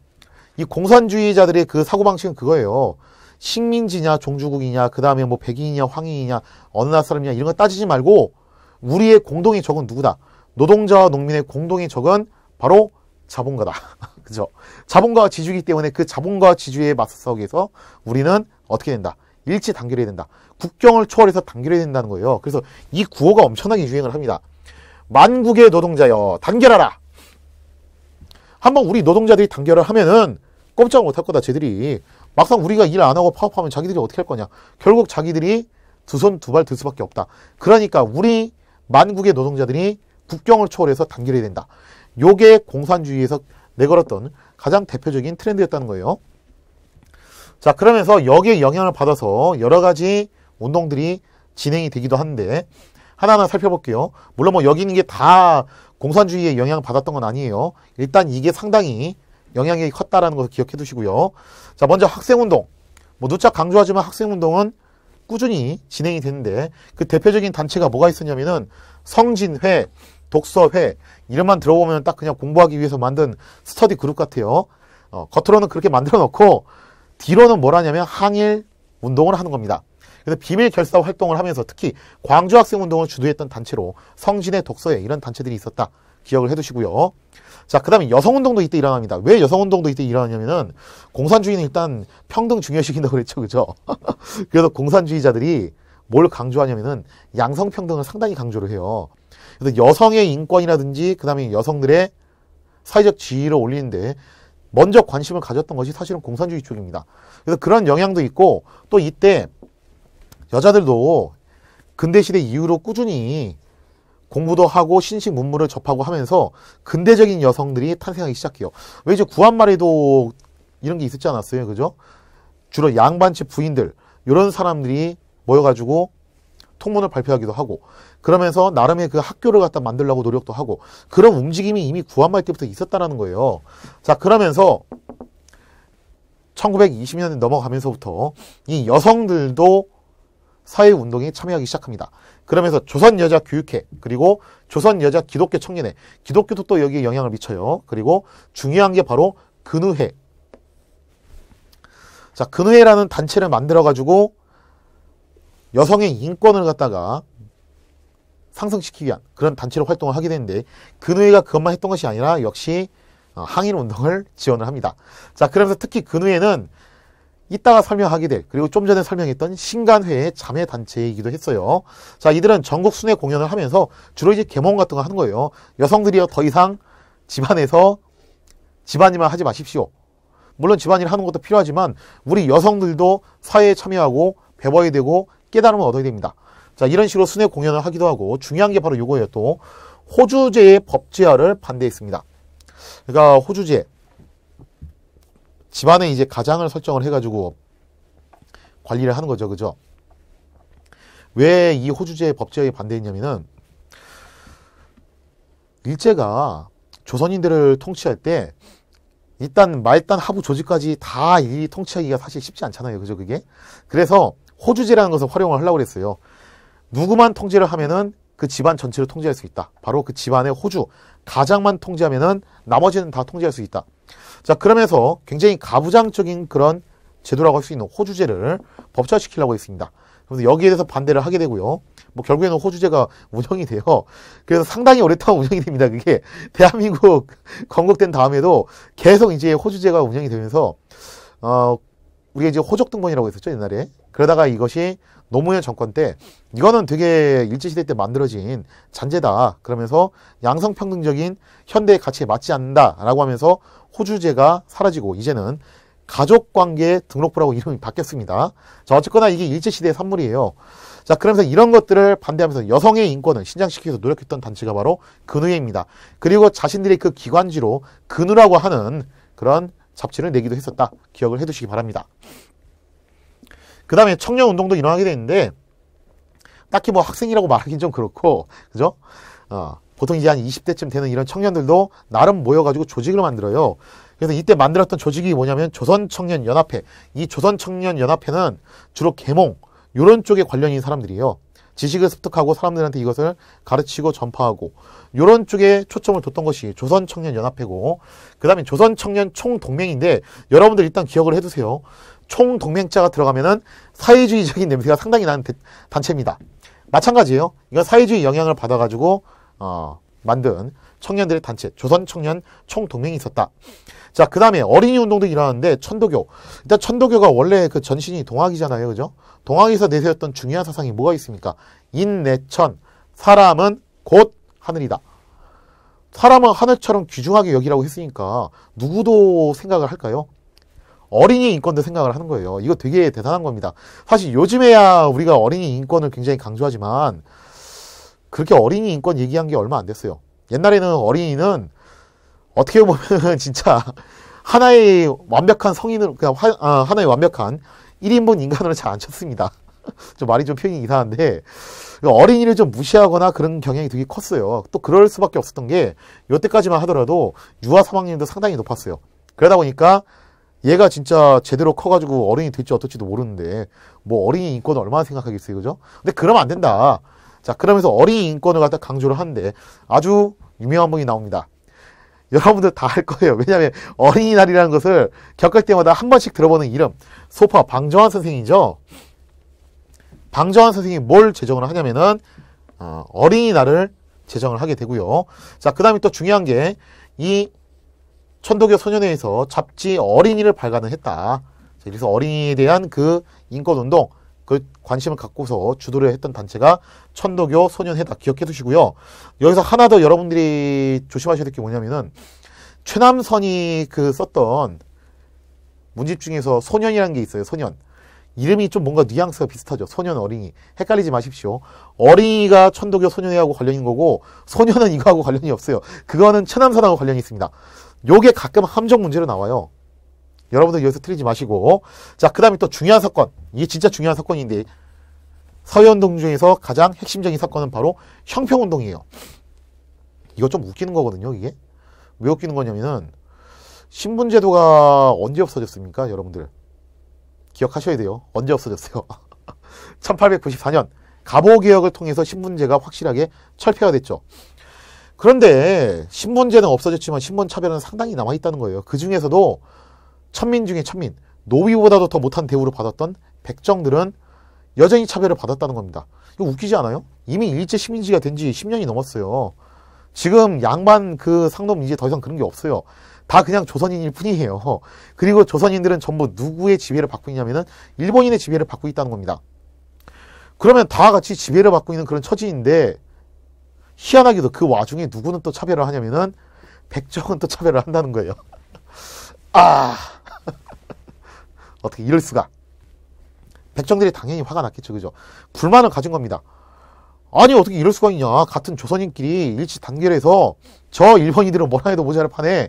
이 공산주의자들의 그 사고방식은 그거예요. 식민지냐 종주국이냐 그 다음에 뭐 백인이냐 황인이냐 어느 나라 사람이냐 이런 거 따지지 말고 우리의 공동의 적은 누구다? 노동자와 농민의 공동의 적은 바로 자본가다. 그죠? 자본가와 지주이기 때문에 그 자본가와 지주에 맞서 싸우기 위해서 우리는 어떻게 된다? 일치 단결해야 된다. 국경을 초월해서 단결해야 된다는 거예요. 그래서 이 구호가 엄청나게 유행을 합니다. 만국의 노동자여 단결하라. 한번 우리 노동자들이 단결을 하면은 꼼짝 못할 거다. 쟤들이 막상 우리가 일 안 하고 파업하면 자기들이 어떻게 할 거냐. 결국 자기들이 두 손 두 발 들 수밖에 없다. 그러니까 우리 만국의 노동자들이 국경을 초월해서 단결해야 된다. 요게 공산주의에서 내걸었던 가장 대표적인 트렌드였다는 거예요. 자, 그러면서 여기에 영향을 받아서 여러 가지 운동들이 진행이 되기도 하는데 하나하나 살펴볼게요. 물론 뭐 여기 있는 게 다 공산주의에 영향을 받았던 건 아니에요. 일단 이게 상당히 영향이 컸다라는 것을 기억해 두시고요. 자, 먼저 학생운동. 뭐 누차 강조하지만 학생운동은 꾸준히 진행이 됐는데 그 대표적인 단체가 뭐가 있었냐면은 성진회, 독서회 이름만 들어보면 딱 그냥 공부하기 위해서 만든 스터디 그룹 같아요. 겉으로는 그렇게 만들어 놓고 뒤로는 뭐라냐면 항일 운동을 하는 겁니다. 그래서 비밀 결사 활동을 하면서 특히 광주 학생 운동을 주도했던 단체로 성진회, 독서회 이런 단체들이 있었다. 기억을 해두시고요. 자, 그 다음에 여성운동도 이때 일어납니다. 왜 여성운동도 이때 일어나냐면은 공산주의는 일단 평등 중요시킨다고 그랬죠. 그죠? 그래서 공산주의자들이 뭘 강조하냐면은 양성평등을 상당히 강조를 해요. 그래서 여성의 인권이라든지 그 다음에 여성들의 사회적 지위를 올리는데 먼저 관심을 가졌던 것이 사실은 공산주의 쪽입니다. 그래서 그런 영향도 있고 또 이때 여자들도 근대시대 이후로 꾸준히 공부도 하고 신식 문물을 접하고 하면서 근대적인 여성들이 탄생하기 시작해요. 왜 이제 구한말에도 이런 게 있었지 않았어요? 그죠? 주로 양반집 부인들 이런 사람들이 모여가지고 통문을 발표하기도 하고 그러면서 나름의 그 학교를 갖다 만들려고 노력도 하고 그런 움직임이 이미 구한말 때부터 있었다라는 거예요. 자, 그러면서 1920년대 넘어가면서부터 이 여성들도 사회운동에 참여하기 시작합니다. 그러면서 조선여자교육회 그리고 조선여자 기독교 청년회 기독교도 또 여기에 영향을 미쳐요. 그리고 중요한 게 바로 근의회. 자, 근의회라는 단체를 만들어 가지고 여성의 인권을 갖다가 상승시키기 위한 그런 단체로 활동을 하게 되는데 근의회가 그것만 했던 것이 아니라 역시 항일운동을 지원을 합니다. 자, 그러면서 특히 근의회는 이따가 설명하게 될 그리고 좀 전에 설명했던 신간회의 자매 단체이기도 했어요. 자, 이들은 전국 순회 공연을 하면서 주로 이제 계몽 같은 거 하는 거예요. 여성들이요 더 이상 집안에서 집안일만 하지 마십시오. 물론 집안일 하는 것도 필요하지만 우리 여성들도 사회에 참여하고 배워야 되고 깨달음을 얻어야 됩니다. 자, 이런 식으로 순회 공연을 하기도 하고, 중요한 게 바로 이거예요. 또 호주제의 법제화를 반대했습니다. 그러니까 호주제, 집안에 이제 가장을 설정을 해가지고 관리를 하는 거죠. 그죠? 왜 이 호주제의 법제화에 반대했냐면은, 일제가 조선인들을 통치할 때 일단 말단 하부 조직까지 다 일일이 통치하기가 사실 쉽지 않잖아요. 그죠? 그게. 그래서 호주제라는 것을 활용을 하려고 그랬어요. 누구만 통제를 하면은 그 집안 전체를 통제할 수 있다. 바로 그 집안의 호주, 가장만 통제하면은 나머지는 다 통제할 수 있다. 자, 그러면서 굉장히 가부장적인 그런 제도라고 할 수 있는 호주제를 법제화시키려고 했습니다. 그래서 여기에 대해서 반대를 하게 되고요. 뭐 결국에는 호주제가 운영이 돼요. 그래서 상당히 오랫동안 운영이 됩니다. 그게 대한민국 건국된 다음에도 계속 이제 호주제가 운영이 되면서 우리가 이제 호적등본이라고 했었죠, 옛날에. 그러다가 이것이 노무현 정권 때 이거는 되게 일제시대 때 만들어진 잔재다. 그러면서 양성평등적인 현대의 가치에 맞지 않는다라고 하면서 호주제가 사라지고 이제는 가족관계 등록부라고 이름이 바뀌었습니다. 자, 어쨌거나 이게 일제시대의 산물이에요. 자, 그러면서 이런 것들을 반대하면서 여성의 인권을 신장시키기 위해서 노력했던 단체가 바로 근우회입니다. 그리고 자신들의 그 기관지로 근우라고 하는 그런 잡지를 내기도 했었다. 기억을 해두시기 바랍니다. 그 다음에 청년운동도 일어나게 되는데, 딱히 뭐 학생이라고 말하긴 좀 그렇고, 그죠? 보통 이제 한 20대쯤 되는 이런 청년들도 나름 모여가지고 조직을 만들어요. 그래서 이때 만들었던 조직이 뭐냐면 조선청년연합회. 이 조선청년연합회는 주로 계몽, 요런 쪽에 관련인 사람들이에요. 지식을 습득하고 사람들한테 이것을 가르치고 전파하고, 요런 쪽에 초점을 뒀던 것이 조선청년연합회고, 그 다음에 조선청년총동맹인데, 여러분들 일단 기억을 해두세요. 총동맹자가 들어가면은 사회주의적인 냄새가 상당히 나는 단체입니다. 마찬가지예요. 이건 사회주의 영향을 받아가지고 만든 청년들의 단체, 조선청년 총동맹이 있었다. 자, 그 다음에 어린이 운동도 일어나는데, 천도교. 일단 천도교가 원래 그 전신이 동학이잖아요. 그죠? 동학에서 내세웠던 중요한 사상이 뭐가 있습니까? 인내천, 사람은 곧 하늘이다. 사람은 하늘처럼 귀중하게 여기라고 했으니까 누구도 생각을 할까요? 어린이 인권도 생각을 하는 거예요. 이거 되게 대단한 겁니다. 사실 요즘에야 우리가 어린이 인권을 굉장히 강조하지만 그렇게 어린이 인권 얘기한 게 얼마 안 됐어요. 옛날에는 어린이는 어떻게 보면 진짜 하나의 완벽한 성인을, 그냥 하나의 완벽한 1인분 인간으로 잘 안 쳤습니다. 좀 말이 좀 표현이 이상한데, 어린이를 좀 무시하거나 그런 경향이 되게 컸어요. 또 그럴 수밖에 없었던 게, 요때까지만 하더라도 유아 사망률도 상당히 높았어요. 그러다 보니까 얘가 진짜 제대로 커가지고 어른이 될지 어떨지도 모르는데, 뭐 어린이 인권을 얼마나 생각하겠어요. 그죠? 근데 그러면 안 된다. 자, 그러면서 어린이 인권을 갖다 강조를 하는데, 아주 유명한 분이 나옵니다. 여러분들 다 할 거예요. 왜냐하면 어린이날이라는 것을 겪을 때마다 한 번씩 들어보는 이름, 소파 방정환 선생이죠. 방정환 선생이 뭘 제정을 하냐면은 어린이날을 제정을 하게 되고요. 자, 그 다음에 또 중요한 게 이 천도교 소년회에서 잡지 어린이를 발간을 했다. 그래서 어린이에 대한 그 인권운동, 그 관심을 갖고서 주도를 했던 단체가 천도교 소년회다. 기억해 두시고요. 여기서 하나 더 여러분들이 조심하셔야 될 게 뭐냐면은, 최남선이 그 썼던 문집 중에서 소년이라는 게 있어요. 소년. 이름이 좀 뭔가 뉘앙스가 비슷하죠. 소년, 어린이. 헷갈리지 마십시오. 어린이가 천도교 소년회하고 관련인 거고, 소년은 이거하고 관련이 없어요. 그거는 최남선하고 관련이 있습니다. 요게 가끔 함정 문제로 나와요. 여러분들 여기서 틀리지 마시고. 자, 그 다음에 또 중요한 사건. 이게 진짜 중요한 사건인데, 사회운동 중에서 가장 핵심적인 사건은 바로 형평운동이에요. 이거 좀 웃기는 거거든요, 이게. 왜 웃기는 거냐면은, 신분제도가 언제 없어졌습니까, 여러분들? 기억하셔야 돼요. 언제 없어졌어요? 1894년 갑오개혁을 통해서 신분제가 확실하게 철폐화됐죠. 그런데 신분제는 없어졌지만 신분차별은 상당히 남아있다는 거예요. 그 중에서도 천민 중에 천민, 노비보다도 더 못한 대우를 받았던 백정들은 여전히 차별을 받았다는 겁니다. 이거 웃기지 않아요? 이미 일제 식민지가 된 지 10년이 넘었어요. 지금 양반 그 상놈 이제 더 이상 그런 게 없어요. 다 그냥 조선인일 뿐이에요. 그리고 조선인들은 전부 누구의 지배를 받고 있냐면은 일본인의 지배를 받고 있다는 겁니다. 그러면 다 같이 지배를 받고 있는 그런 처지인데, 희한하게도 그 와중에 누구는 또 차별을 하냐면은 백정은 또 차별을 한다는 거예요. 어떻게 이럴 수가. 백정들이 당연히 화가 났겠죠. 그죠? 불만을 가진 겁니다. 아니 어떻게 이럴 수가 있냐. 같은 조선인끼리 일치 단결해서 저 일본인들은 뭐라 해도 모자랄 판에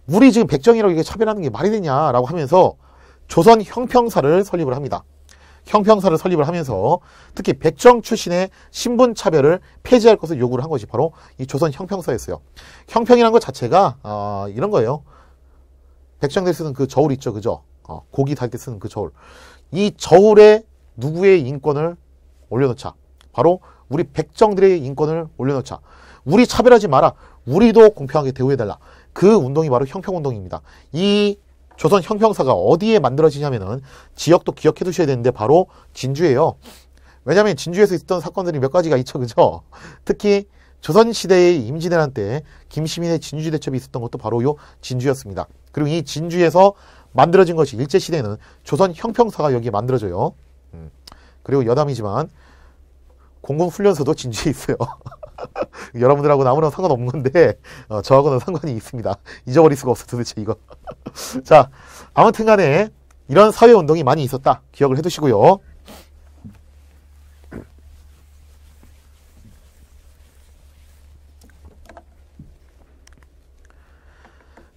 우리 지금 백정이라고 이게 차별하는 게 말이 되냐라고 하면서 조선 형평사를 설립을 합니다. 형평사를 설립을 하면서 특히 백정 출신의 신분 차별을 폐지할 것을 요구를 한 것이 바로 이 조선 형평사였어요. 형평이라는 것 자체가 이런 거예요. 백정들 쓰는 그 저울 있죠. 그죠? 고기 달 때 쓰는 그 저울. 이 저울에 누구의 인권을 올려놓자. 바로 우리 백정들의 인권을 올려놓자. 우리 차별하지 마라. 우리도 공평하게 대우해달라. 그 운동이 바로 형평운동입니다. 이 조선 형평사가 어디에 만들어지냐면은 지역도 기억해 두셔야 되는데 바로 진주예요. 왜냐하면 진주에서 있었던 사건들이 몇 가지가 있죠. 그죠? 특히 조선시대의 임진왜란 때 김시민의 진주대첩이 있었던 것도 바로 요 진주였습니다. 그리고 이 진주에서 만들어진 것이 일제시대에는 조선 형평사가 여기에 만들어져요. 그리고 여담이지만 공군훈련소도 진주에 있어요. 여러분들하고는 아무런 상관없는 건데 저하고는 상관이 있습니다. 잊어버릴 수가 없어 도대체 이거. 자, 아무튼 간에 이런 사회운동이 많이 있었다. 기억을 해두시고요.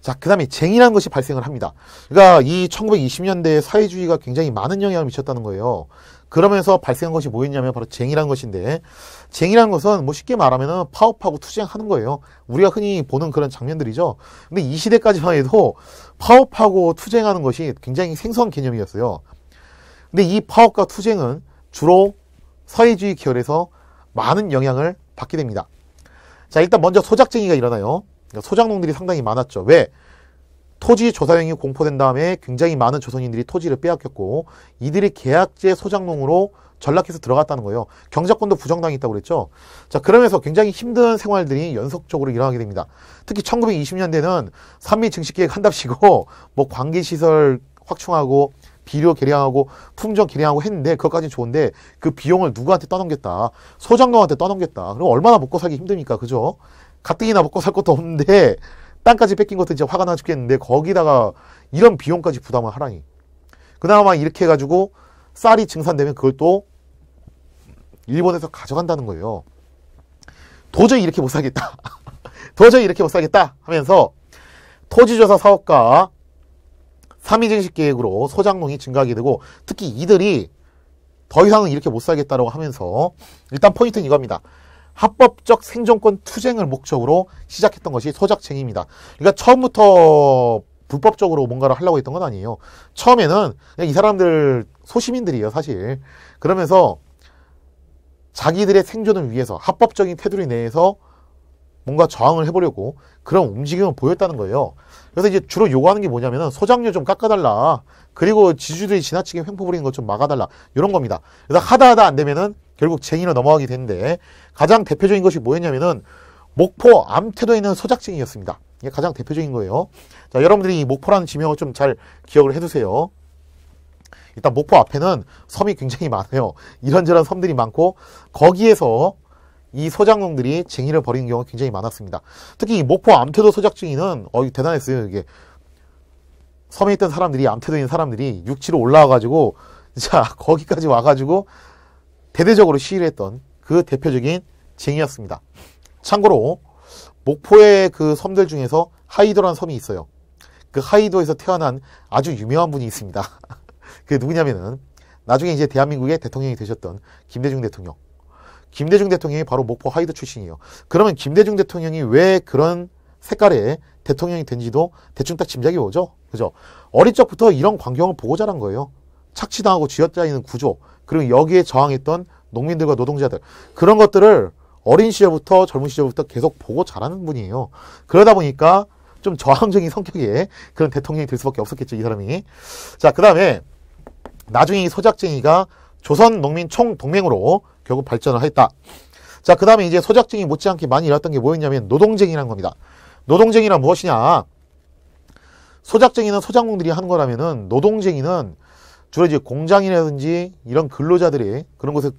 자, 그 다음에 쟁이라는 것이 발생을 합니다. 그러니까 이 1920년대에 사회주의가 굉장히 많은 영향을 미쳤다는 거예요. 그러면서 발생한 것이 뭐였냐면 바로 쟁이라는 것인데, 쟁이라는 것은 뭐 쉽게 말하면 파업하고 투쟁하는 거예요. 우리가 흔히 보는 그런 장면들이죠. 근데 이 시대까지만 해도 파업하고 투쟁하는 것이 굉장히 생소한 개념이었어요. 근데 이 파업과 투쟁은 주로 사회주의 계열에서 많은 영향을 받게 됩니다. 자, 일단 먼저 소작쟁이가 일어나요. 소작농들이 상당히 많았죠. 왜? 토지 조사령이 공포된 다음에 굉장히 많은 조선인들이 토지를 빼앗겼고 이들이 계약제 소작농으로 전락해서 들어갔다는 거예요. 경작권도 부정당했다고 그랬죠. 자, 그러면서 굉장히 힘든 생활들이 연속적으로 일어나게 됩니다. 특히 1920년대는 산미 증식계획 한답시고 뭐 관계시설 확충하고 비료 개량하고 품종 개량하고 했는데 그것까지는 좋은데 그 비용을 누구한테 떠넘겼다. 소작농한테 떠넘겼다. 그럼 얼마나 먹고 살기 힘듭니까? 그죠? 가뜩이나 먹고 살 것도 없는데 땅까지 뺏긴 것도 이제 화가 나 죽겠는데 거기다가 이런 비용까지 부담을 하라니. 그나마 이렇게 해가지고 쌀이 증산되면 그걸 또 일본에서 가져간다는 거예요. 도저히 이렇게 못 살겠다. 도저히 이렇게 못 살겠다 하면서 토지조사 사업과 삼위증식 계획으로 소작농이 증가하게 되고 특히 이들이 더 이상은 이렇게 못 살겠다라고 하면서 일단 포인트는 이겁니다. 합법적 생존권 투쟁을 목적으로 시작했던 것이 소작쟁이입니다. 그러니까 처음부터 불법적으로 뭔가를 하려고 했던 건 아니에요. 처음에는 그냥 이 사람들 소시민들이에요, 사실. 그러면서 자기들의 생존을 위해서 합법적인 테두리 내에서 뭔가 저항을 해보려고 그런 움직임을 보였다는 거예요. 그래서 이제 주로 요구하는 게 뭐냐면은 소작료 좀 깎아달라. 그리고 지주들이 지나치게 횡포 부리는 것 좀 막아달라. 이런 겁니다. 그래서 하다 안 되면은 결국 쟁이로 넘어가게 되는데 가장 대표적인 것이 뭐였냐면은 목포 암태도에 있는 소작쟁이였습니다. 이게 가장 대표적인 거예요. 자, 여러분들이 이 목포라는 지명을 좀 잘 기억을 해두세요. 일단 목포 앞에는 섬이 굉장히 많아요. 이런저런 섬들이 많고 거기에서 이 소작농들이 쟁이를 벌이는 경우가 굉장히 많았습니다. 특히 이 목포 암태도 소작쟁이는 대단했어요. 이게 섬에 있던 사람들이 암태도에 있는 사람들이 육지로 올라와가지고 자 거기까지 와가지고 대대적으로 시위를 했던 그 대표적인 쟁이였습니다. 참고로 목포의 그 섬들 중에서 하이도라는 섬이 있어요. 그 하이도에서 태어난 아주 유명한 분이 있습니다. 그게 누구냐면은 나중에 이제 대한민국의 대통령이 되셨던 김대중 대통령. 김대중 대통령이 바로 목포 하이도 출신이에요. 그러면 김대중 대통령이 왜 그런 색깔의 대통령이 된지도 대충 딱 짐작이 오죠. 그죠? 어릴 적부터 이런 광경을 보고 자란 거예요. 착취당하고 쥐어짜이는 구조, 그리고 여기에 저항했던 농민들과 노동자들, 그런 것들을 어린 시절부터 젊은 시절부터 계속 보고 자라는 분이에요. 그러다 보니까 좀 저항적인 성격의 그런 대통령이 될 수밖에 없었겠죠, 이 사람이. 자, 그 다음에 나중에 이 소작쟁이가 조선농민총동맹으로 결국 발전을 했다. 자, 그 다음에 이제 소작쟁이 못지않게 많이 일어났던 게 뭐였냐면 노동쟁이라는 겁니다. 노동쟁이란 무엇이냐? 소작쟁이는 소작농들이 하는 거라면은 노동쟁이는 주로 이제 공장이라든지 이런 근로자들이 그런 곳에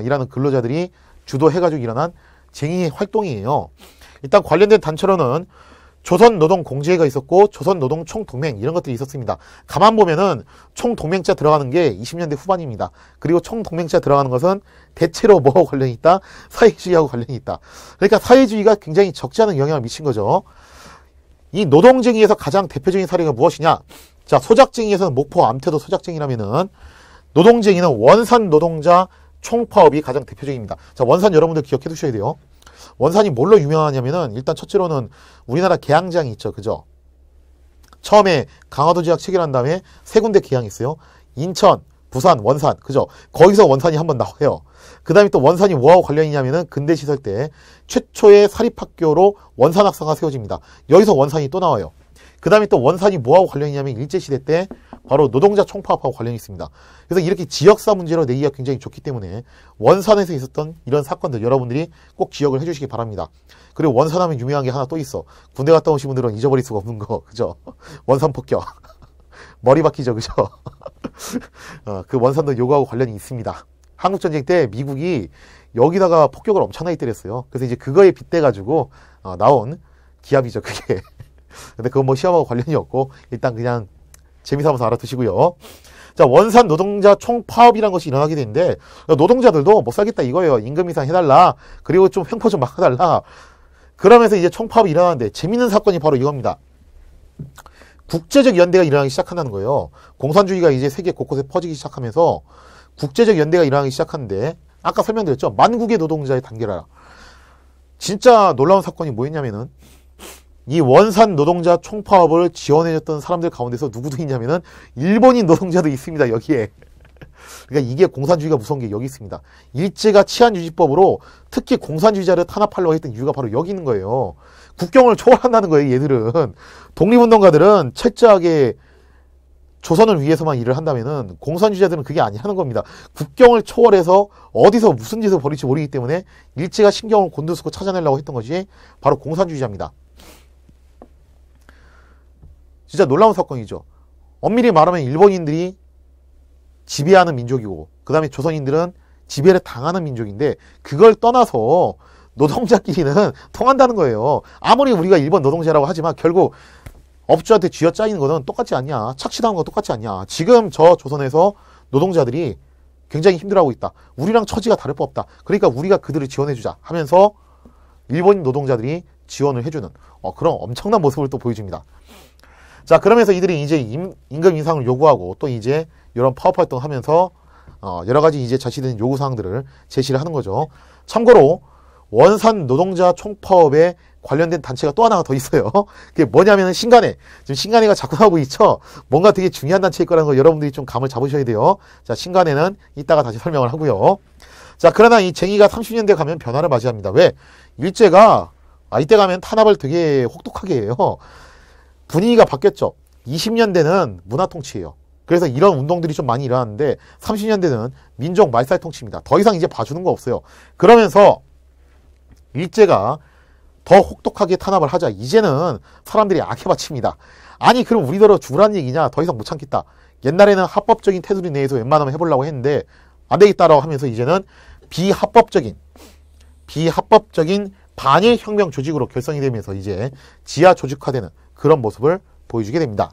일하는 근로자들이 주도해가지고 일어난 쟁의 활동이에요. 일단 관련된 단체로는 조선노동공제회가 있었고 조선노동총동맹 이런 것들이 있었습니다. 가만 보면은 총동맹자 들어가는 게 20년대 후반입니다. 그리고 총동맹자 들어가는 것은 대체로 뭐하고 관련이 있다? 사회주의하고 관련이 있다. 그러니까 사회주의가 굉장히 적지 않은 영향을 미친 거죠. 이 노동쟁의에서 가장 대표적인 사례가 무엇이냐? 자, 소작쟁의에서는 목포 암태도 소작쟁이라면은 노동쟁의는 원산 노동자 총파업이 가장 대표적입니다. 자, 원산 여러분들 기억해 두셔야 돼요. 원산이 뭘로 유명하냐면은 일단 첫째로는 우리나라 개항장이 있죠. 그죠? 처음에 강화도 지역 체결한 다음에 세 군데 개항이 있어요. 인천, 부산, 원산. 그죠? 거기서 원산이 한번 나와요. 그 다음에 또 원산이 뭐하고 관련이 있냐면은 근대시설 때 최초의 사립학교로 원산학사가 세워집니다. 여기서 원산이 또 나와요. 그 다음에 또 원산이 뭐하고 관련이 있냐면 일제시대 때 바로 노동자 총파업하고 관련이 있습니다. 그래서 이렇게 지역사 문제로 내기가 굉장히 좋기 때문에 원산에서 있었던 이런 사건들 여러분들이 꼭 기억을 해주시기 바랍니다. 그리고 원산하면 유명한 게 하나 또 있어. 군대 갔다 오신 분들은 잊어버릴 수가 없는 거. 그죠? 원산 폭격. 머리 박히죠. 그죠? 그 원산도 요거하고 관련이 있습니다. 한국전쟁 때 미국이 여기다가 폭격을 엄청나게 때렸어요. 그래서 이제 그거에 빗대가지고 나온 기합이죠. 그게. 근데 그건 뭐 시험하고 관련이 없고 일단 그냥 재미삼아서 알아두시고요. 자, 원산 노동자 총파업이라는 것이 일어나게 되는데 노동자들도 못 살겠다 이거예요. 임금 인상 해달라. 그리고 좀 횡포 좀 막아달라. 그러면서 이제 총파업이 일어나는데 재밌는 사건이 바로 이겁니다. 국제적 연대가 일어나기 시작한다는 거예요. 공산주의가 이제 세계 곳곳에 퍼지기 시작하면서 국제적 연대가 일어나기 시작하는데 아까 설명드렸죠. 만국의 노동자의 단결하라. 진짜 놀라운 사건이 뭐였냐면은 이 원산 노동자 총파업을 지원해줬던 사람들 가운데서 누구도 있냐면은 일본인 노동자도 있습니다. 여기에. 그러니까 이게 공산주의가 무서운 게 여기 있습니다. 일제가 치안유지법으로 특히 공산주의자를 탄압하려고 했던 이유가 바로 여기 있는 거예요. 국경을 초월한다는 거예요. 얘들은. 독립운동가들은 철저하게 조선을 위해서만 일을 한다면은 공산주의자들은 그게 아니라는 겁니다. 국경을 초월해서 어디서 무슨 짓을 벌일지 모르기 때문에 일제가 신경을 곤두세우고 찾아내려고 했던 것이 바로 공산주의자입니다. 진짜 놀라운 사건이죠. 엄밀히 말하면 일본인들이 지배하는 민족이고 그 다음에 조선인들은 지배를 당하는 민족인데 그걸 떠나서 노동자끼리는 통한다는 거예요. 아무리 우리가 일본 노동자라고 하지만 결국 업주한테 쥐어짜이는 거는 똑같지 않냐. 착취당한 거 똑같지 않냐. 지금 저 조선에서 노동자들이 굉장히 힘들어하고 있다. 우리랑 처지가 다를 바 없다. 그러니까 우리가 그들을 지원해주자 하면서 일본인 노동자들이 지원을 해주는 그런 엄청난 모습을 또 보여줍니다. 자, 그러면서 이들이 이제 임금 인상을 요구하고 또 이제 이런 파업 활동을 하면서 여러 가지 이제 자신의 요구사항들을 제시를 하는 거죠. 참고로 원산 노동자 총파업에 관련된 단체가 또 하나가 더 있어요. 그게 뭐냐면 신간회. 지금 신간회가 자꾸 나오고 있죠. 뭔가 되게 중요한 단체일 거라는 거 여러분들이 좀 감을 잡으셔야 돼요. 자, 신간회는 이따가 다시 설명을 하고요. 자, 그러나 이 쟁의가 30년대 가면 변화를 맞이합니다. 왜? 일제가 이때 가면 탄압을 되게 혹독하게 해요. 분위기가 바뀌었죠. 20년대는 문화통치예요. 그래서 이런 운동들이 좀 많이 일어났는데 30년대는 민족 말살통치입니다. 더 이상 이제 봐주는 거 없어요. 그러면서 일제가 더 혹독하게 탄압을 하자. 이제는 사람들이 악해 바칩니다. 아니 그럼 우리더러 죽으란 얘기냐. 더 이상 못 참겠다. 옛날에는 합법적인 테두리 내에서 웬만하면 해보려고 했는데 안 되겠다라고 하면서 이제는 비합법적인 반일 혁명 조직으로 결성이 되면서 이제 지하 조직화되는 그런 모습을 보여주게 됩니다.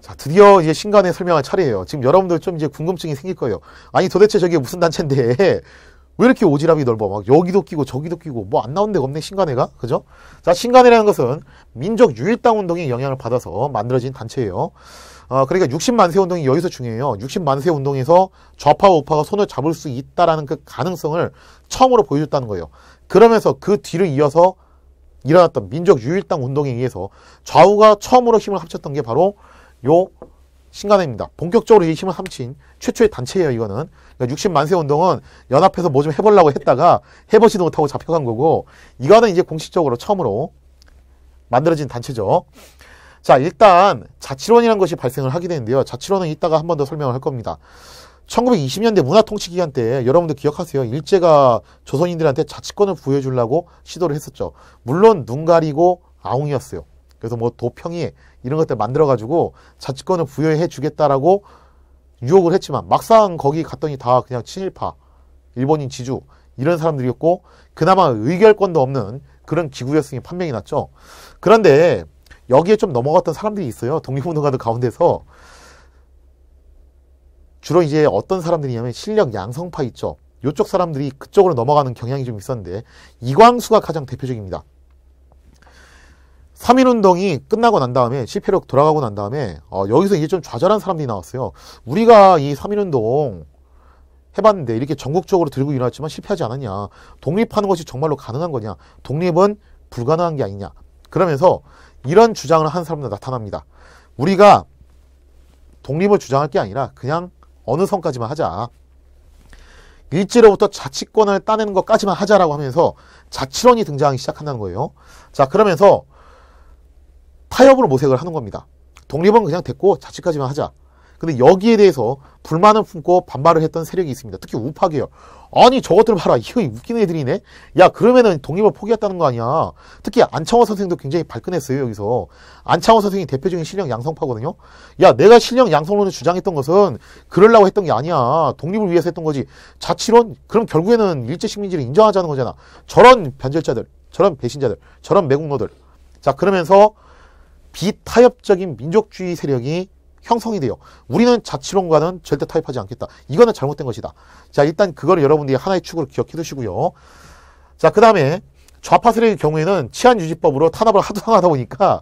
자, 드디어 이제 신간회 설명할 차례예요. 지금 여러분들 좀 이제 궁금증이 생길 거예요. 아니 도대체 저게 무슨 단체인데 왜 이렇게 오지랖이 넓어? 막 여기도 끼고 저기도 끼고 뭐 안 나온 데가 없네 신간회가. 그죠? 자, 신간회라는 것은 민족 유일당 운동의 영향을 받아서 만들어진 단체예요. 그러니까 60만세 운동이 여기서 중요해요. 60만세 운동에서 좌파와 우파가 손을 잡을 수 있다라는 그 가능성을 처음으로 보여줬다는 거예요. 그러면서 그 뒤를 이어서 일어났던 민족 유일당 운동에 의해서 좌우가 처음으로 힘을 합쳤던 게 바로 요 신간회입니다. 본격적으로 이 힘을 합친 최초의 단체예요. 이거는. 그러니까 60만세 운동은 연합해서 뭐 좀 해보려고 했다가 해보지도 못하고 잡혀간 거고 이거는 이제 공식적으로 처음으로 만들어진 단체죠. 자, 일단 자치론이라는 것이 발생을 하게 되는데요. 자치론은 이따가 한 번 더 설명을 할 겁니다. 1920년대 문화통치 기간 때 여러분들 기억하세요. 일제가 조선인들한테 자치권을 부여해 주려고 시도를 했었죠. 물론 눈 가리고 아웅이었어요. 그래서 뭐 도평이 이런 것들 만들어 가지고 자치권을 부여해 주겠다라고 유혹을 했지만 막상 거기 갔더니 다 그냥 친일파, 일본인 지주 이런 사람들이었고 그나마 의결권도 없는 그런 기구였으니 판명이 났죠. 그런데 여기에 좀 넘어갔던 사람들이 있어요. 독립운동가들 가운데서. 주로 이제 어떤 사람들이냐면 실력 양성파 있죠. 이쪽 사람들이 그쪽으로 넘어가는 경향이 좀 있었는데 이광수가 가장 대표적입니다. 3.1운동이 끝나고 난 다음에 실패로 돌아가고 난 다음에 여기서 이제 좀 좌절한 사람들이 나왔어요. 우리가 이 3.1운동 해봤는데 이렇게 전국적으로 들고 일어났지만 실패하지 않았냐. 독립하는 것이 정말로 가능한 거냐. 독립은 불가능한 게 아니냐. 그러면서 이런 주장을 한 사람들 나타납니다. 우리가 독립을 주장할 게 아니라 그냥 어느 선까지만 하자. 일제로부터 자치권을 따내는 것까지만 하자라고 하면서 자치론이 등장하기 시작한다는 거예요. 자, 그러면서 타협으로 모색을 하는 겁니다. 독립은 그냥 됐고 자치까지만 하자. 근데 여기에 대해서 불만을 품고 반발을 했던 세력이 있습니다. 특히 우파 계열. 아니 저것들 봐라. 이거 웃기는 애들이네. 야 그러면은 독립을 포기했다는 거 아니야. 특히 안창호 선생도 굉장히 발끈했어요. 여기서. 안창호 선생이 대표적인 실력 양성파거든요. 야 내가 실력 양성론을 주장했던 것은 그러려고 했던 게 아니야. 독립을 위해서 했던 거지. 자치론? 그럼 결국에는 일제식민지를 인정하자는 거잖아. 저런 변절자들, 저런 배신자들, 저런 매국노들. 자 그러면서 비타협적인 민족주의 세력이 형성이 돼요. 우리는 자치론과는 절대 타협하지 않겠다. 이거는 잘못된 것이다. 자, 일단 그거를 여러분들이 하나의 축으로 기억해 두시고요. 자, 그 다음에 좌파 세력의 경우에는 치안유지법으로 탄압을 하도 당하다 보니까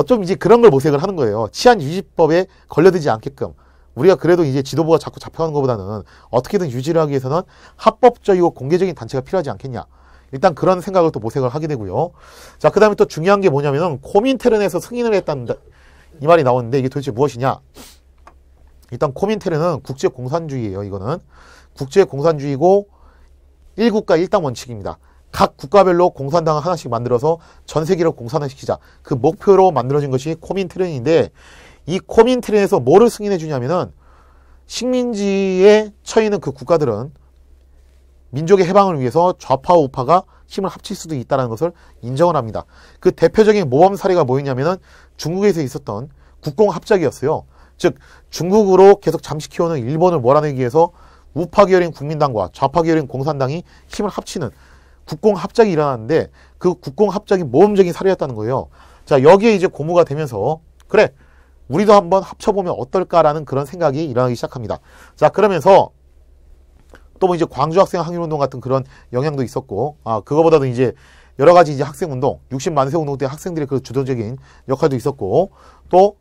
좀 이제 그런 걸 모색을 하는 거예요. 치안유지법에 걸려들지 않게끔. 우리가 그래도 이제 지도부가 자꾸 잡혀가는 것보다는 어떻게든 유지를 하기 위해서는 합법적이고 공개적인 단체가 필요하지 않겠냐. 일단 그런 생각을 또 모색을 하게 되고요. 자, 그 다음에 또 중요한 게 뭐냐면은 코민테른에서 승인을 했다는 이 말이 나오는데 이게 도대체 무엇이냐? 일단 코민테른은 국제공산주의예요. 이거는 국제공산주의고 1국가 1당 원칙입니다. 각 국가별로 공산당을 하나씩 만들어서 전 세계를 공산화시키자. 그 목표로 만들어진 것이 코민테른인데 이 코민테른에서 뭐를 승인해 주냐면은 식민지에 처해 있는 그 국가들은 민족의 해방을 위해서 좌파와 우파가 힘을 합칠 수도 있다는 것을 인정을 합니다. 그 대표적인 모범 사례가 뭐였냐면은 중국에서 있었던 국공합작이었어요. 즉 중국으로 계속 잠식해오는 일본을 몰아내기 위해서 우파 계열인 국민당과 좌파 계열인 공산당이 힘을 합치는 국공합작이 일어났는데 그 국공합작이 모범적인 사례였다는 거예요. 자 여기에 이제 고무가 되면서 그래 우리도 한번 합쳐보면 어떨까라는 그런 생각이 일어나기 시작합니다. 자 그러면서 또 뭐 이제 광주 학생 항일운동 같은 그런 영향도 있었고, 그거보다도 이제 여러 가지 이제 학생운동, 60만세 운동 때 학생들의 그 주도적인 역할도 있었고, 또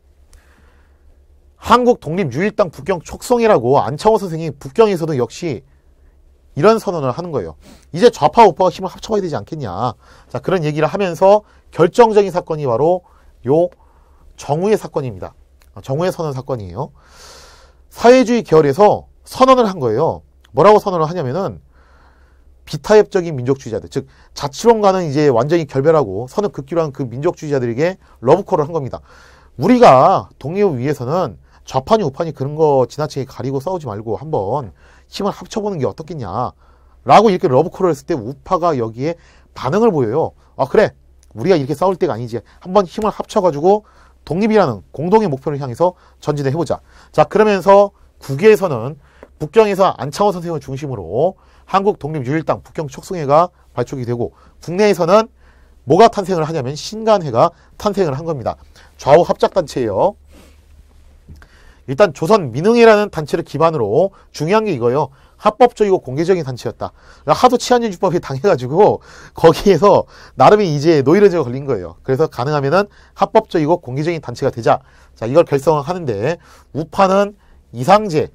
한국 독립유일당 북경 촉성이라고 안창호 선생이 북경에서도 역시 이런 선언을 하는 거예요. 이제 좌파 우파가 힘을 합쳐봐야 되지 않겠냐. 자 그런 얘기를 하면서 결정적인 사건이 바로 요 정우의 사건입니다. 정우의 선언 사건이에요. 사회주의 계열에서 선언을 한 거예요. 뭐라고 선언을 하냐면은 비타협적인 민족주의자들, 즉 자치론과는 이제 완전히 결별하고 선을 긋기로 한 그 민족주의자들에게 러브콜을 한 겁니다. 우리가 독립을 위해서는 좌파니 우파니 그런 거 지나치게 가리고 싸우지 말고 한번 힘을 합쳐보는 게 어떻겠냐 라고 이렇게 러브콜을 했을 때 우파가 여기에 반응을 보여요. 그래 우리가 이렇게 싸울 때가 아니지. 한번 힘을 합쳐가지고 독립이라는 공동의 목표를 향해서 전진을 해보자. 자 그러면서 국외에서는 북경에서 안창호 선생을 중심으로 한국 독립유일당 북경 촉성회가 발족이 되고 국내에서는 뭐가 탄생을 하냐면 신간회가 탄생을 한 겁니다. 좌우 합작단체예요. 일단 조선민흥회라는 단체를 기반으로 중요한 게 이거예요. 합법적이고 공개적인 단체였다. 하도 치안유지법에 당해가지고 거기에서 나름의 이제 노이로제가 걸린 거예요. 그래서 가능하면은 합법적이고 공개적인 단체가 되자. 자 이걸 결성을 하는데 우파는 이상재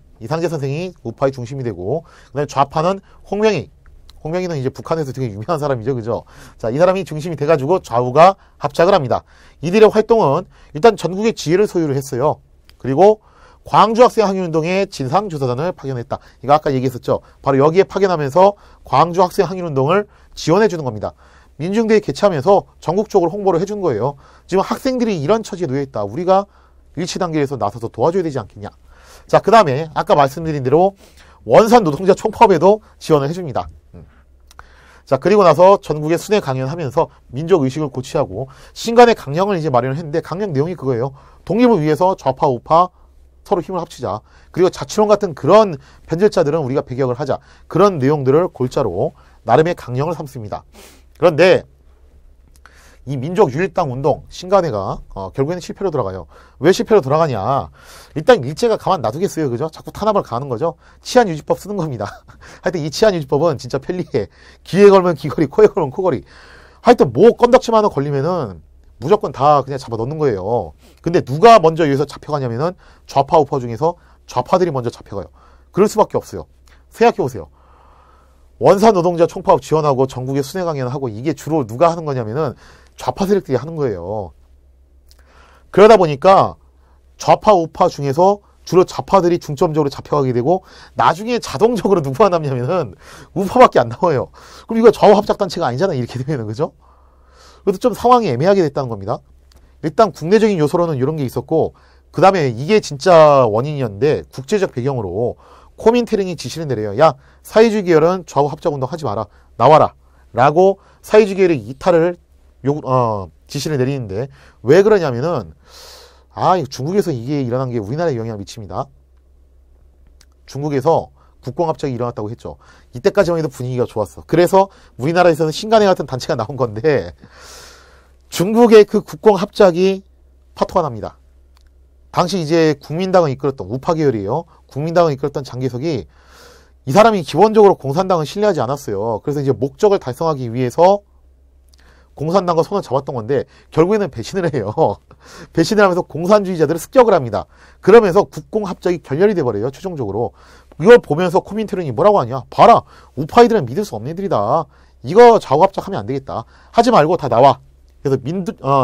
선생이 우파의 중심이 되고 그다음에 좌파는 홍명희는 이제 북한에서 되게 유명한 사람이죠, 그죠? 자, 이 사람이 중심이 돼가지고 좌우가 합작을 합니다. 이들의 활동은 일단 전국의 지혜를 소유를 했어요. 그리고 광주 학생 항일운동에 진상조사단을 파견했다. 이거 아까 얘기했었죠. 바로 여기에 파견하면서 광주 학생 항일운동을 지원해 주는 겁니다. 민중대회 개최하면서 전국적으로 홍보를 해준 거예요. 지금 학생들이 이런 처지에 놓여 있다. 우리가 일치 단계에서 나서서 도와줘야 되지 않겠냐. 자, 그 다음에 아까 말씀드린 대로 원산 노동자 총파업에도 지원을 해줍니다. 자, 그리고 나서 전국에 순회 강연하면서 민족의식을 고취하고 신간의 강령을 이제 마련을 했는데 강령 내용이 그거예요. 독립을 위해서 좌파 우파 서로 힘을 합치자. 그리고 자치론 같은 그런 변절자들은 우리가 배격을 하자. 그런 내용들을 골자로 나름의 강령을 삼습니다. 그런데 이 민족유일당 운동, 신간회가 결국에는 실패로 돌아가요. 왜 실패로 돌아가냐. 일단 일제가 가만 놔두겠어요. 그죠? 자꾸 탄압을 가하는 거죠. 치안유지법 쓰는 겁니다. 하여튼 이 치안유지법은 진짜 편리해. 귀에 걸면 귀걸이, 코에 걸면 코걸이. 하여튼 뭐 건덕지만 하나 걸리면은 무조건 다 그냥 잡아 넣는 거예요. 근데 누가 먼저 여기서 잡혀가냐면은 좌파 우파 중에서 좌파들이 먼저 잡혀가요. 그럴 수밖에 없어요. 생각해보세요. 원산 노동자 총파업 지원하고 전국에 순회 강연하고 이게 주로 누가 하는 거냐면은 좌파 세력들이 하는 거예요. 그러다 보니까 좌파 우파 중에서 주로 좌파들이 중점적으로 잡혀가게 되고 나중에 자동적으로 누구가 남냐면은 우파밖에 안 나와요. 그럼 이거 좌우 합작단체가 아니잖아 이렇게 되면은. 그죠? 그래서 좀 상황이 애매하게 됐다는 겁니다. 일단 국내적인 요소로는 이런 게 있었고 그 다음에 이게 진짜 원인이었는데 국제적 배경으로 코민테른이 지시를 내려요. 야, 사회주의 계열은 좌우 합작운동 하지 마라. 나와라. 라고 사회주의 계열의 이탈을 지시를 내리는데 왜 그러냐면은 중국에서 이게 일어난 게 우리나라에 영향을 미칩니다. 중국에서 국공합작이 일어났다고 했죠. 이때까지만 해도 분위기가 좋았어. 그래서 우리나라에서는 신간회 같은 단체가 나온 건데 중국의 그 국공합작이 파토가 납니다. 당시 이제 국민당을 이끌었던 우파 계열이에요. 국민당을 이끌었던 장개석이 이 사람이 기본적으로 공산당을 신뢰하지 않았어요. 그래서 이제 목적을 달성하기 위해서 공산당과 손을 잡았던 건데 결국에는 배신을 해요. 배신을 하면서 공산주의자들을 습격을 합니다. 그러면서 국공합작이 결렬이 돼버려요. 최종적으로. 이걸 보면서 코민테른이 뭐라고 하냐. 봐라. 우파이들은 믿을 수 없는 애들이다. 이거 좌우합작하면 안 되겠다. 하지 말고 다 나와. 그래서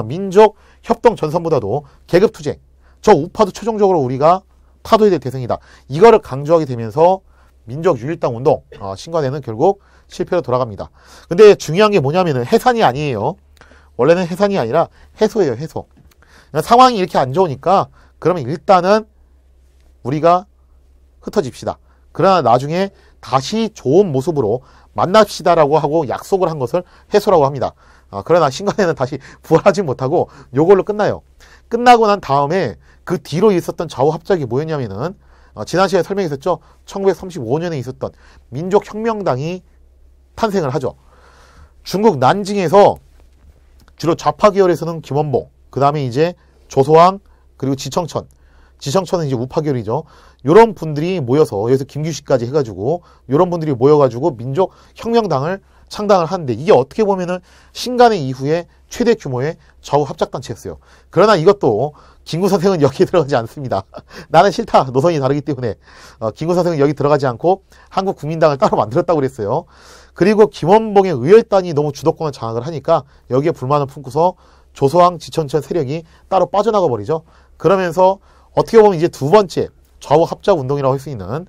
민족 협동 전선보다도 계급투쟁. 저 우파도 최종적으로 우리가 타도해야 될 대상이다. 이거를 강조하게 되면서 민족유일당 운동 신간회는 결국 실패로 돌아갑니다. 근데 중요한 게 뭐냐면은 해산이 아니에요. 원래는 해산이 아니라 해소예요. 해소. 상황이 이렇게 안 좋으니까 그러면 일단은 우리가 흩어집시다. 그러나 나중에 다시 좋은 모습으로 만납시다라고 하고 약속을 한 것을 해소라고 합니다. 그러나 신간회는 다시 부활하지 못하고 요걸로 끝나요. 끝나고 난 다음에 그 뒤로 있었던 좌우합작이 뭐였냐면은 지난 시간에 설명했었죠. 1935년에 있었던 민족혁명당이 탄생을 하죠. 중국 난징에서 주로 좌파 계열에서는 김원봉, 그 다음에 이제 조소왕, 그리고 지청천. 지청천은 이제 우파 계열이죠. 요런 분들이 모여서 여기서 김규식까지 해가지고 요런 분들이 모여가지고 민족혁명당을 창당을 하는데 이게 어떻게 보면은 신간회 이후에 최대 규모의 좌우 합작단체였어요. 그러나 이것도 김구 선생은 여기에 들어가지 않습니다. 나는 싫다. 노선이 다르기 때문에 김구 선생은 여기 들어가지 않고 한국 국민당을 따로 만들었다고 그랬어요. 그리고 김원봉의 의열단이 너무 주도권을 장악을 하니까 여기에 불만을 품고서 조소왕, 지천천 세력이 따로 빠져나가 버리죠. 그러면서 어떻게 보면 이제 두 번째 좌우 합작 운동이라고 할 수 있는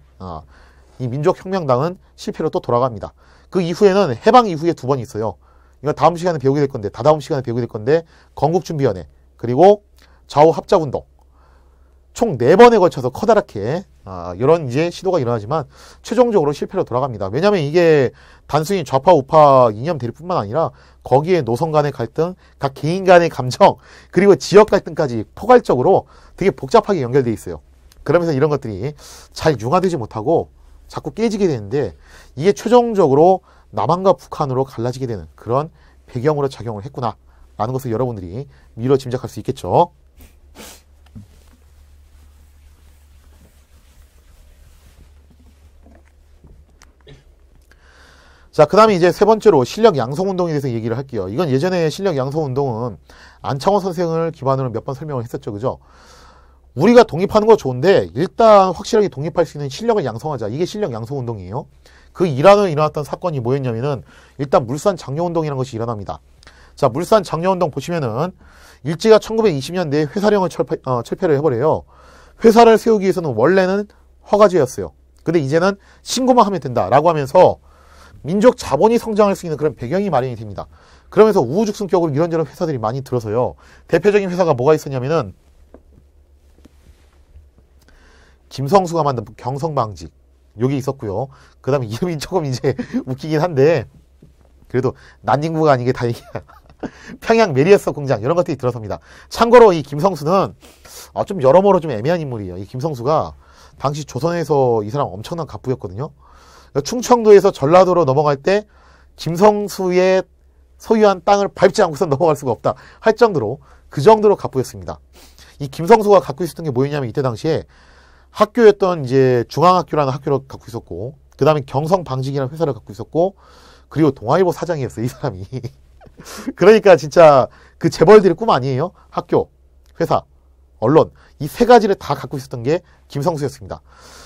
이 민족혁명당은 실패로 또 돌아갑니다. 그 이후에는 해방 이후에 두 번 있어요. 이거 다음 시간에 배우게 될 건데, 다다음 시간에 배우게 될 건데, 건국준비연회, 그리고 좌우 합작운동. 총 4번에 걸쳐서 커다랗게, 이런 이제 시도가 일어나지만, 최종적으로 실패로 돌아갑니다. 왜냐면 이게 단순히 좌파, 우파 이념 대립 뿐만 아니라, 거기에 노선 간의 갈등, 각 개인 간의 감정, 그리고 지역 갈등까지 포괄적으로 되게 복잡하게 연결되어 있어요. 그러면서 이런 것들이 잘 융화되지 못하고, 자꾸 깨지게 되는데 이게 최종적으로 남한과 북한으로 갈라지게 되는 그런 배경으로 작용을 했구나 라는 것을 여러분들이 미뤄 짐작할 수 있겠죠. 자, 그 다음에 이제 세 번째로 실력 양성운동에 대해서 얘기를 할게요. 이건 예전에 실력 양성운동은 안창호 선생을 기반으로 몇 번 설명을 했었죠. 그죠? 우리가 독립하는 거 좋은데 일단 확실하게 독립할 수 있는 실력을 양성하자. 이게 실력 양성운동이에요. 그 일환으로 일어났던 사건이 뭐였냐면은 일단 물산 장려운동이라는 것이 일어납니다. 자, 물산 장려운동 보시면은 일제가 1920년대에 회사령을 철폐를 해버려요. 회사를 세우기 위해서는 원래는 허가제였어요. 근데 이제는 신고만 하면 된다라고 하면서 민족 자본이 성장할 수 있는 그런 배경이 마련이 됩니다. 그러면서 우후죽순격으로 이런저런 회사들이 많이 들어서요. 대표적인 회사가 뭐가 있었냐면은 김성수가 만든 경성방직 여기 있었고요. 그 다음에 이름이 조금 이제 웃기긴 한데 그래도 난닝구가 아닌 게 다행이야. 평양 메리에서 공장 이런 것들이 들어섭니다. 참고로 이 김성수는 좀 여러모로 좀 애매한 인물이에요. 이 김성수가 당시 조선에서 이 사람 엄청난 갑부였거든요. 충청도에서 전라도로 넘어갈 때 김성수의 소유한 땅을 밟지 않고선 넘어갈 수가 없다 할 정도로 그 정도로 갑부였습니다. 이 김성수가 갖고 있었던 게 뭐였냐면 이때 당시에 학교였던 이제 중앙학교라는 학교를 갖고 있었고 그 다음에 경성방직이라는 회사를 갖고 있었고 그리고 동아일보 사장이었어요. 이 사람이. 그러니까 진짜 그 재벌들의 꿈 아니에요? 학교, 회사, 언론 이 세 가지를 다 갖고 있었던 게 김성수였습니다.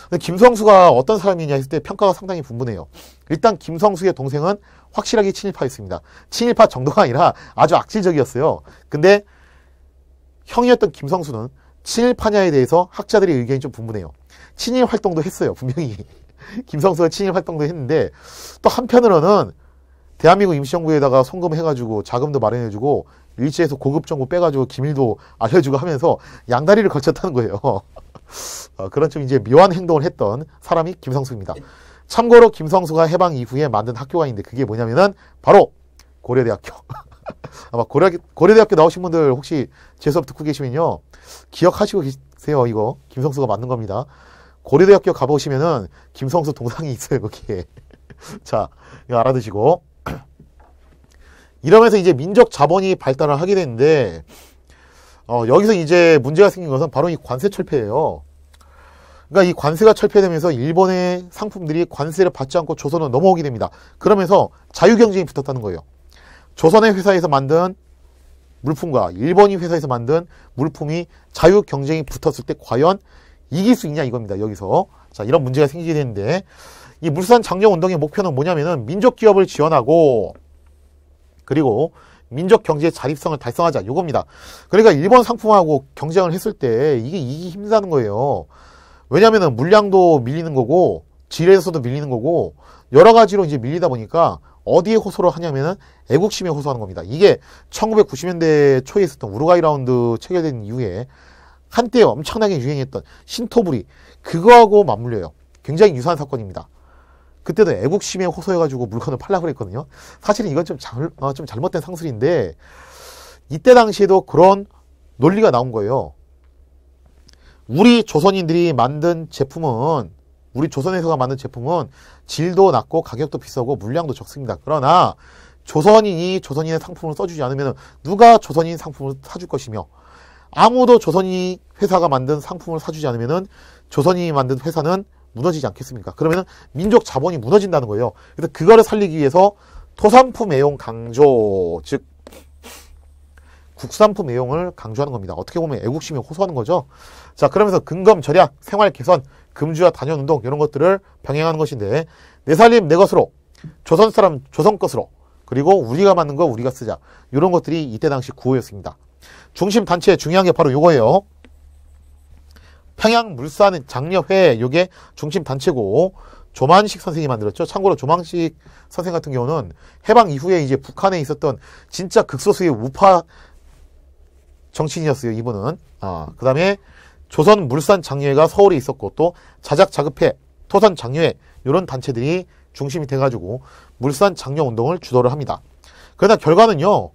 근데 김성수가 어떤 사람이냐 했을 때 평가가 상당히 분분해요. 일단 김성수의 동생은 확실하게 친일파였습니다. 친일파 정도가 아니라 아주 악질적이었어요. 근데 형이었던 김성수는 친일파냐에 대해서 학자들의 의견이 좀 분분해요. 친일 활동도 했어요. 분명히. 김성수가 친일 활동도 했는데 또 한편으로는 대한민국 임시정부에다가 송금해가지고 자금도 마련해주고 일제에서 고급 정보 빼가지고 기밀도 알려주고 하면서 양다리를 걸쳤다는 거예요. 그런 좀 이제 묘한 행동을 했던 사람이 김성수입니다. 참고로 김성수가 해방 이후에 만든 학교가 있는데 그게 뭐냐면은 바로 고려대학교. 아마 고려대학교 나오신 분들 혹시 제 수업 듣고 계시면요 기억하시고 계세요. 이거 김성수가 만든 겁니다. 고려대학교 가보시면은 김성수 동상이 있어요. 거기에. 자, 이거 알아두시고. 이러면서 이제 민족 자본이 발달을 하게 되는데 여기서 이제 문제가 생긴 것은 바로 이 관세 철폐예요. 그러니까 이 관세가 철폐되면서 일본의 상품들이 관세를 받지 않고 조선으로 넘어오게 됩니다. 그러면서 자유경쟁이 붙었다는 거예요. 조선의 회사에서 만든 물품과 일본이 회사에서 만든 물품이 자유경쟁이 붙었을 때 과연 이길 수 있냐 이겁니다. 여기서. 자, 이런 문제가 생기게 되는데 이 물산 장려운동의 목표는 뭐냐면은 민족기업을 지원하고 그리고 민족 경제의 자립성을 달성하자 이겁니다. 그러니까 일본 상품하고 경쟁을 했을 때 이게 이기기 힘들다는 거예요. 왜냐면은 물량도 밀리는 거고 질에서도 밀리는 거고 여러 가지로 이제 밀리다 보니까 어디에 호소를 하냐면은 애국심에 호소하는 겁니다. 이게 1990년대 초에 있었던 우루과이 라운드 체결된 이후에 한때 엄청나게 유행했던 신토부리 그거하고 맞물려요. 굉장히 유사한 사건입니다. 그때도 애국심에 호소해가지고 물건을 팔라고 그랬거든요. 사실은 이건 좀 잘못된 상술인데 이때 당시에도 그런 논리가 나온 거예요. 우리 조선인들이 만든 제품은 우리 조선에서가 만든 제품은 질도 낮고 가격도 비싸고 물량도 적습니다. 그러나 조선인이 조선인의 상품을 써주지 않으면 누가 조선인 상품을 사줄 것이며 아무도 조선인 회사가 만든 상품을 사주지 않으면 조선인이 만든 회사는 무너지지 않겠습니까? 그러면 민족 자본이 무너진다는 거예요. 그래서 그거를 살리기 위해서 토산품 애용 강조, 즉 국산품 애용을 강조하는 겁니다. 어떻게 보면 애국심에 호소하는 거죠. 자, 그러면서 근검 절약, 생활 개선, 금주와 단연운동 이런 것들을 병행하는 것인데 내 살림 내 것으로, 조선 사람 조선 것으로, 그리고 우리가 만든 거 우리가 쓰자 이런 것들이 이때 당시 구호였습니다. 중심 단체 중요한 게 바로 요거예요. 평양 물산 장려회 요게 중심 단체고 조만식 선생이 만들었죠. 참고로 조만식 선생 같은 경우는 해방 이후에 이제 북한에 있었던 진짜 극소수의 우파 정치인이었어요. 이분은. 그 다음에 조선 물산 장려회가 서울에 있었고 또 자작자급회, 토산 장려회 이런 단체들이 중심이 돼가지고 물산 장려 운동을 주도를 합니다. 그러나 결과는요.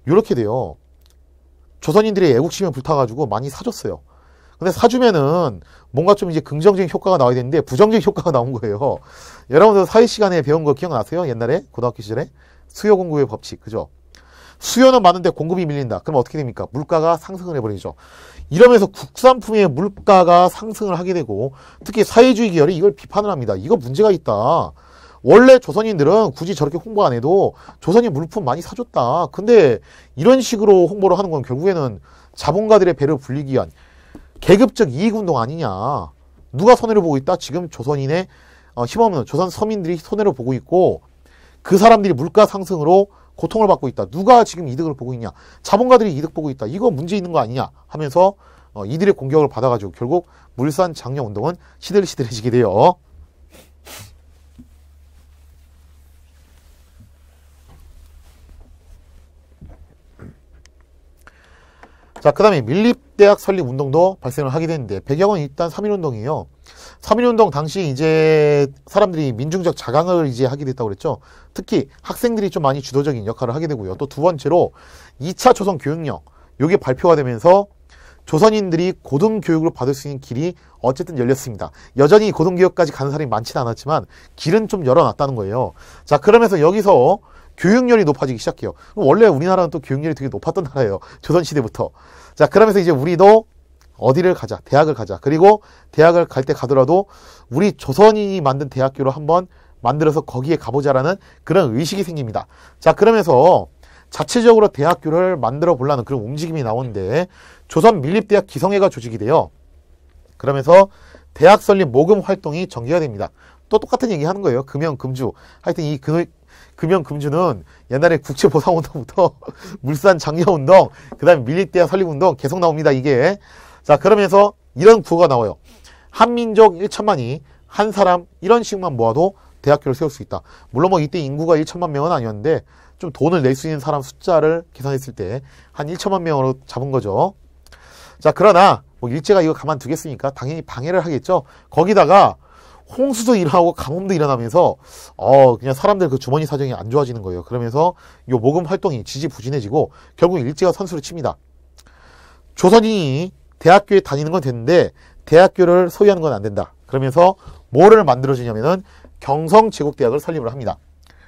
이렇게 돼요. 조선인들이 애국심에 불타가지고 많이 사줬어요. 근데 사주면은 뭔가 좀 이제 긍정적인 효과가 나와야 되는데 부정적인 효과가 나온 거예요. 여러분들 사회 시간에 배운 거 기억나세요? 옛날에 고등학교 시절에 수요 공급의 법칙, 그죠? 수요는 많은데 공급이 밀린다. 그럼 어떻게 됩니까? 물가가 상승을 해버리죠. 이러면서 국산품의 물가가 상승을 하게 되고 특히 사회주의 계열이 이걸 비판을 합니다. 이거 문제가 있다. 원래 조선인들은 굳이 저렇게 홍보 안 해도 조선인 물품 많이 사줬다. 근데 이런 식으로 홍보를 하는 건 결국에는 자본가들의 배를 불리기 위한 계급적 이익운동 아니냐. 누가 손해를 보고 있다? 지금 조선인의 힘없는 조선 서민들이 손해를 보고 있고 그 사람들이 물가 상승으로 고통을 받고 있다. 누가 지금 이득을 보고 있냐. 자본가들이 이득 보고 있다. 이거 문제 있는 거 아니냐 하면서 이들의 공격을 받아가지고 결국 물산 장려 운동은 시들시들해지게 돼요. 자, 그 다음에 밀립대학 설립 운동도 발생을 하게 되는데 배경은 일단 3.1운동이에요. 서민운동 당시 이제 사람들이 민중적 자강을 이제 하게 됐다고 그랬죠. 특히 학생들이 좀 많이 주도적인 역할을 하게 되고요. 또 두 번째로 2차 조선 교육령, 요게 발표가 되면서 조선인들이 고등교육을 받을 수 있는 길이 어쨌든 열렸습니다. 여전히 고등교육까지 가는 사람이 많지는 않았지만 길은 좀 열어놨다는 거예요. 자, 그러면서 여기서 교육열이 높아지기 시작해요. 원래 우리나라는 또 교육열이 되게 높았던 나라예요. 조선시대부터. 자, 그러면서 이제 우리도 어디를 가자, 대학을 가자. 그리고 대학을 갈 때 가더라도 우리 조선인이 만든 대학교를 한번 만들어서 거기에 가보자라는 그런 의식이 생깁니다. 자, 그러면서 자체적으로 대학교를 만들어 보려는 그런 움직임이 나오는데 조선민립대학 기성회가 조직이 돼요. 그러면서 대학 설립 모금 활동이 전개가 됩니다. 또 똑같은 얘기 하는 거예요. 금연, 금주. 하여튼 이 금연, 금주는 옛날에 국제보상운동부터 물산 장려운동, 그 다음에 민립대학 설립운동 계속 나옵니다. 이게. 자, 그러면서 이런 구호가 나와요. 한민족 1천만이 한 사람 이런 식만 모아도 대학교를 세울 수 있다. 물론 뭐 이때 인구가 1천만 명은 아니었는데 좀 돈을 낼 수 있는 사람 숫자를 계산했을 때 한 1천만 명으로 잡은 거죠. 자, 그러나 뭐 일제가 이거 가만두겠습니까? 당연히 방해를 하겠죠. 거기다가 홍수도 일어나고 가뭄도 일어나면서 그냥 사람들 그 주머니 사정이 안 좋아지는 거예요. 그러면서 이 모금 활동이 지지부진해지고 결국 일제가 선수를 칩니다. 조선인이 대학교에 다니는 건 됐는데 대학교를 소유하는 건 안 된다. 그러면서 뭐를 만들어주냐면은 경성제국대학을 설립을 합니다.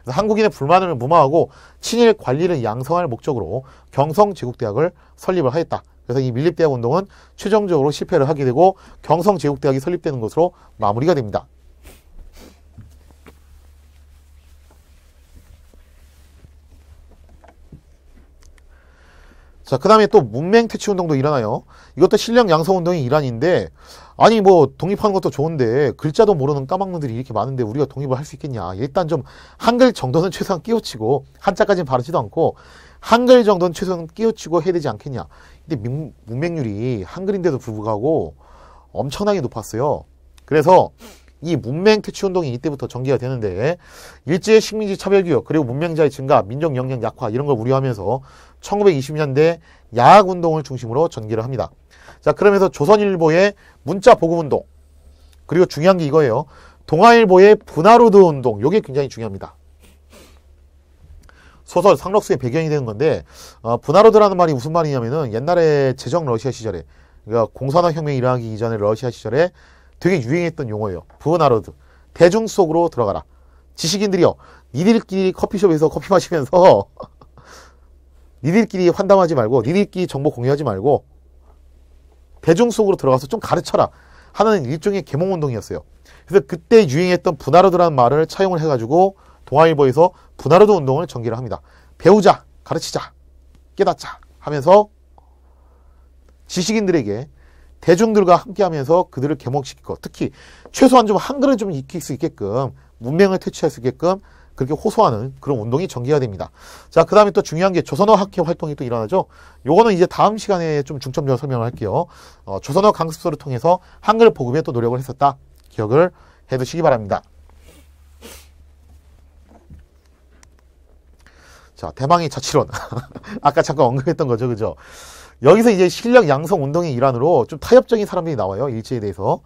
그래서 한국인의 불만을 무마하고 친일 관리를 양성할 목적으로 경성제국대학을 설립을 하였다. 그래서 이 민립대학 운동은 최종적으로 실패를 하게 되고 경성제국대학이 설립되는 것으로 마무리가 됩니다. 자, 그 다음에 또 문맹퇴치운동도 일어나요. 이것도 실력 양성운동의 일환인데 아니 뭐 독립하는 것도 좋은데 글자도 모르는 까막눈들이 이렇게 많은데 우리가 독립을 할 수 있겠냐. 일단 좀 한글 정도는 최소한 끼우치고 한자까지는 바르지도 않고 한글 정도는 최소한 끼우치고 해야 되지 않겠냐. 근데 문맹률이 한글인데도 불구하고 엄청나게 높았어요. 그래서 이 문맹퇴치운동이 이때부터 전개가 되는데 일제의 식민지 차별교육 그리고 문맹자의 증가, 민족 영역 약화 이런 걸 우려하면서 1920년대 야학운동을 중심으로 전개를 합니다. 자, 그러면서 조선일보의 문자보급운동 그리고 중요한 게 이거예요. 동아일보의 분하로드 운동 요게 굉장히 중요합니다. 소설 상록수의 배경이 되는 건데 분하로드라는 말이 무슨 말이냐면은 옛날에 제정 러시아 시절에 그러니까 공산화혁명이 일어나기 이전에 러시아 시절에 되게 유행했던 용어예요. 분하로드. 대중 속으로 들어가라. 지식인들이요. 니들끼리 커피숍에서 커피 마시면서 니들끼리 환담하지 말고 니들끼리 정보 공유하지 말고 대중 속으로 들어가서 좀 가르쳐라 하는 일종의 계몽운동이었어요. 그래서 그때 유행했던 분하로드라는 말을 차용을 해가지고 동아일보에서 분하로드 운동을 전개를 합니다. 배우자, 가르치자, 깨닫자 하면서 지식인들에게 대중들과 함께하면서 그들을 계몽시키고 특히 최소한 좀 한글은 좀 익힐 수 있게끔 문맹을 퇴치할 수 있게끔 그렇게 호소하는 그런 운동이 전개가 됩니다. 자, 그 다음에 또 중요한 게 조선어 학회 활동이 또 일어나죠. 요거는 이제 다음 시간에 좀 중점적으로 설명을 할게요. 조선어 강습소를 통해서 한글 보급에 또 노력을 했었다. 기억을 해두시기 바랍니다. 자, 대망의 자치론. 아까 잠깐 언급했던 거죠. 그죠? 여기서 이제 실력 양성 운동의 일환으로 좀 타협적인 사람들이 나와요. 일제에 대해서.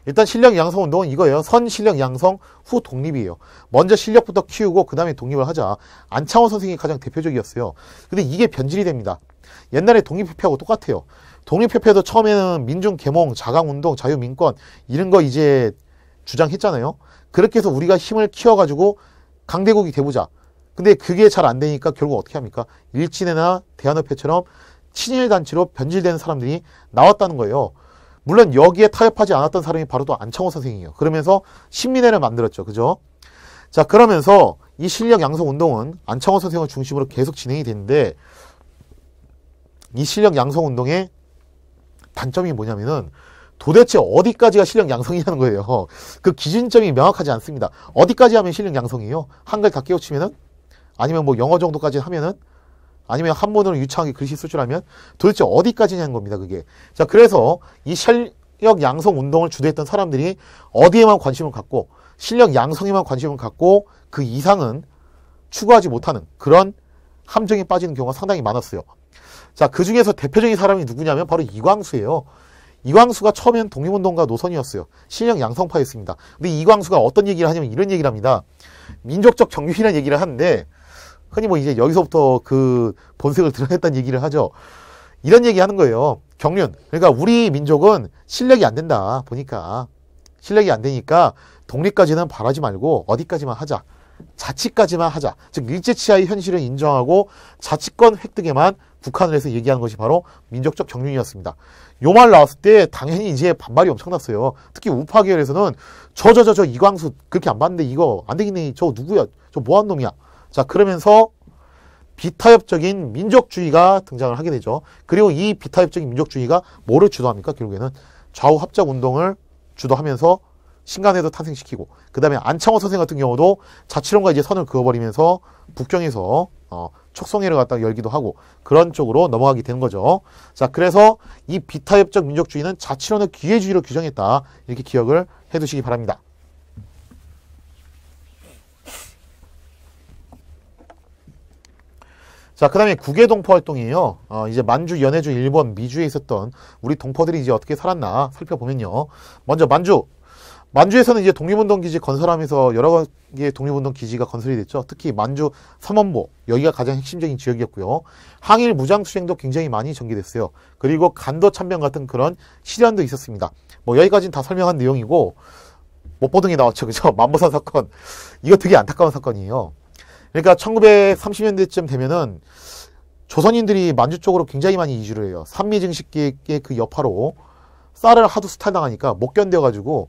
일단 실력 양성 운동은 이거예요. 선 실력 양성 후 독립이에요. 먼저 실력부터 키우고 그 다음에 독립을 하자. 안창호 선생이 가장 대표적이었어요. 근데 이게 변질이 됩니다. 옛날에 독립협회하고 똑같아요. 독립협회도 처음에는 민중 계몽, 자강운동, 자유민권 이런 거 이제 주장했잖아요. 그렇게 해서 우리가 힘을 키워가지고 강대국이 돼보자. 근데 그게 잘 안 되니까 결국 어떻게 합니까? 일진회나 대한협회처럼 친일단체로 변질되는 사람들이 나왔다는 거예요. 물론 여기에 타협하지 않았던 사람이 바로 또 안창호 선생이에요. 그러면서 신민회를 만들었죠. 그죠? 자, 그러면서 이 실력 양성 운동은 안창호 선생을 중심으로 계속 진행이 됐는데 이 실력 양성 운동의 단점이 뭐냐면은 도대체 어디까지가 실력 양성이라는 거예요. 그 기준점이 명확하지 않습니다. 어디까지 하면 실력 양성이에요? 한글 다 깨우치면은? 아니면 뭐 영어 정도까지 하면은? 아니면 한문으로 유창하게 글씨 쓸 줄 알면? 도대체 어디까지냐는 겁니다, 그게. 자, 그래서 이 실력 양성 운동을 주도했던 사람들이 어디에만 관심을 갖고, 실력 양성에만 관심을 갖고, 그 이상은 추구하지 못하는 그런 함정에 빠지는 경우가 상당히 많았어요. 자, 그 중에서 대표적인 사람이 누구냐면 바로 이광수예요. 이광수가 처음엔 독립운동가 노선이었어요. 실력 양성파였습니다. 근데 이광수가 어떤 얘기를 하냐면 이런 얘기를 합니다. 민족적 정규이라는 얘기를 하는데 흔히 뭐 이제 여기서부터 그 본색을 드러냈다는 얘기를 하죠. 이런 얘기 하는 거예요. 경륜. 그러니까 우리 민족은 실력이 안 된다. 보니까 실력이 안 되니까 독립까지는 바라지 말고 어디까지만 하자. 자치까지만 하자. 즉 일제치하의 현실을 인정하고 자치권 획득에만 국한을 해서 얘기하는 것이 바로 민족적 경륜이었습니다. 요 말 나왔을 때 당연히 이제 반발이 엄청났어요. 특히 우파 계열에서는 저 이광수 그렇게 안 봤는데 이거 안 되겠네. 저 누구야? 저 뭐한 놈이야? 자, 그러면서 비타협적인 민족주의가 등장을 하게 되죠. 그리고 이 비타협적인 민족주의가 뭐를 주도합니까? 결국에는 좌우 합작 운동을 주도하면서 신간회도 탄생시키고, 그 다음에 안창호 선생 같은 경우도 자치론과 이제 선을 그어버리면서 북경에서 촉성회를 갖다가 열기도 하고 그런 쪽으로 넘어가게 되는 거죠. 자, 그래서 이 비타협적 민족주의는 자치론을 기회주의로 규정했다. 이렇게 기억을 해두시기 바랍니다. 자, 그 다음에 국외 동포 활동이에요. 이제 만주, 연해주, 일본, 미주에 있었던 우리 동포들이 이제 어떻게 살았나 살펴보면요. 먼저 만주에서는 이제 독립운동 기지 건설하면서 여러 개의 독립운동 기지가 건설이 됐죠. 특히 만주 삼원보, 여기가 가장 핵심적인 지역이었고요. 항일 무장투쟁도 굉장히 많이 전개됐어요. 그리고 간도 참변 같은 그런 시련도 있었습니다. 뭐 여기까지는 다 설명한 내용이고, 못 보던 게 나왔죠. 그죠? 만보산 사건. 이거 되게 안타까운 사건이에요. 그러니까 1930년대쯤 되면은 조선인들이 만주 쪽으로 굉장히 많이 이주를 해요. 산미증식계의 그 여파로 쌀을 하도 수탈당하니까 못 견뎌가지고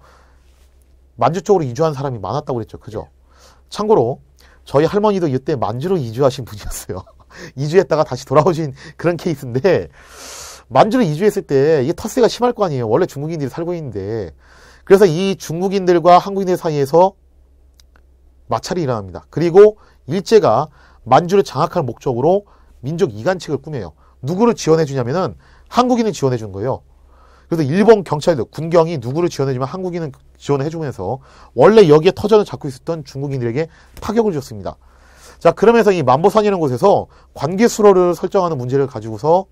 만주 쪽으로 이주한 사람이 많았다고 그랬죠. 그죠? 참고로 저희 할머니도 이때 만주로 이주하신 분이었어요. 이주했다가 다시 돌아오신 그런 케이스인데, 만주로 이주했을 때 이게 텃세가 심할 거 아니에요. 원래 중국인들이 살고 있는데. 그래서 이 중국인들과 한국인들 사이에서 마찰이 일어납니다. 그리고 일제가 만주를 장악할 목적으로 민족 이간책을 꾸며요. 누구를 지원해 주냐면은 한국인을 지원해 준 거예요. 그래서 일본 경찰들, 군경이 누구를 지원해주면 한국인은 지원해주면서 원래 여기에 터전을 잡고 있었던 중국인들에게 타격을 줬습니다. 자, 그러면서 이 만보산이라는 곳에서 관계수로를 설정하는 문제를 가지고서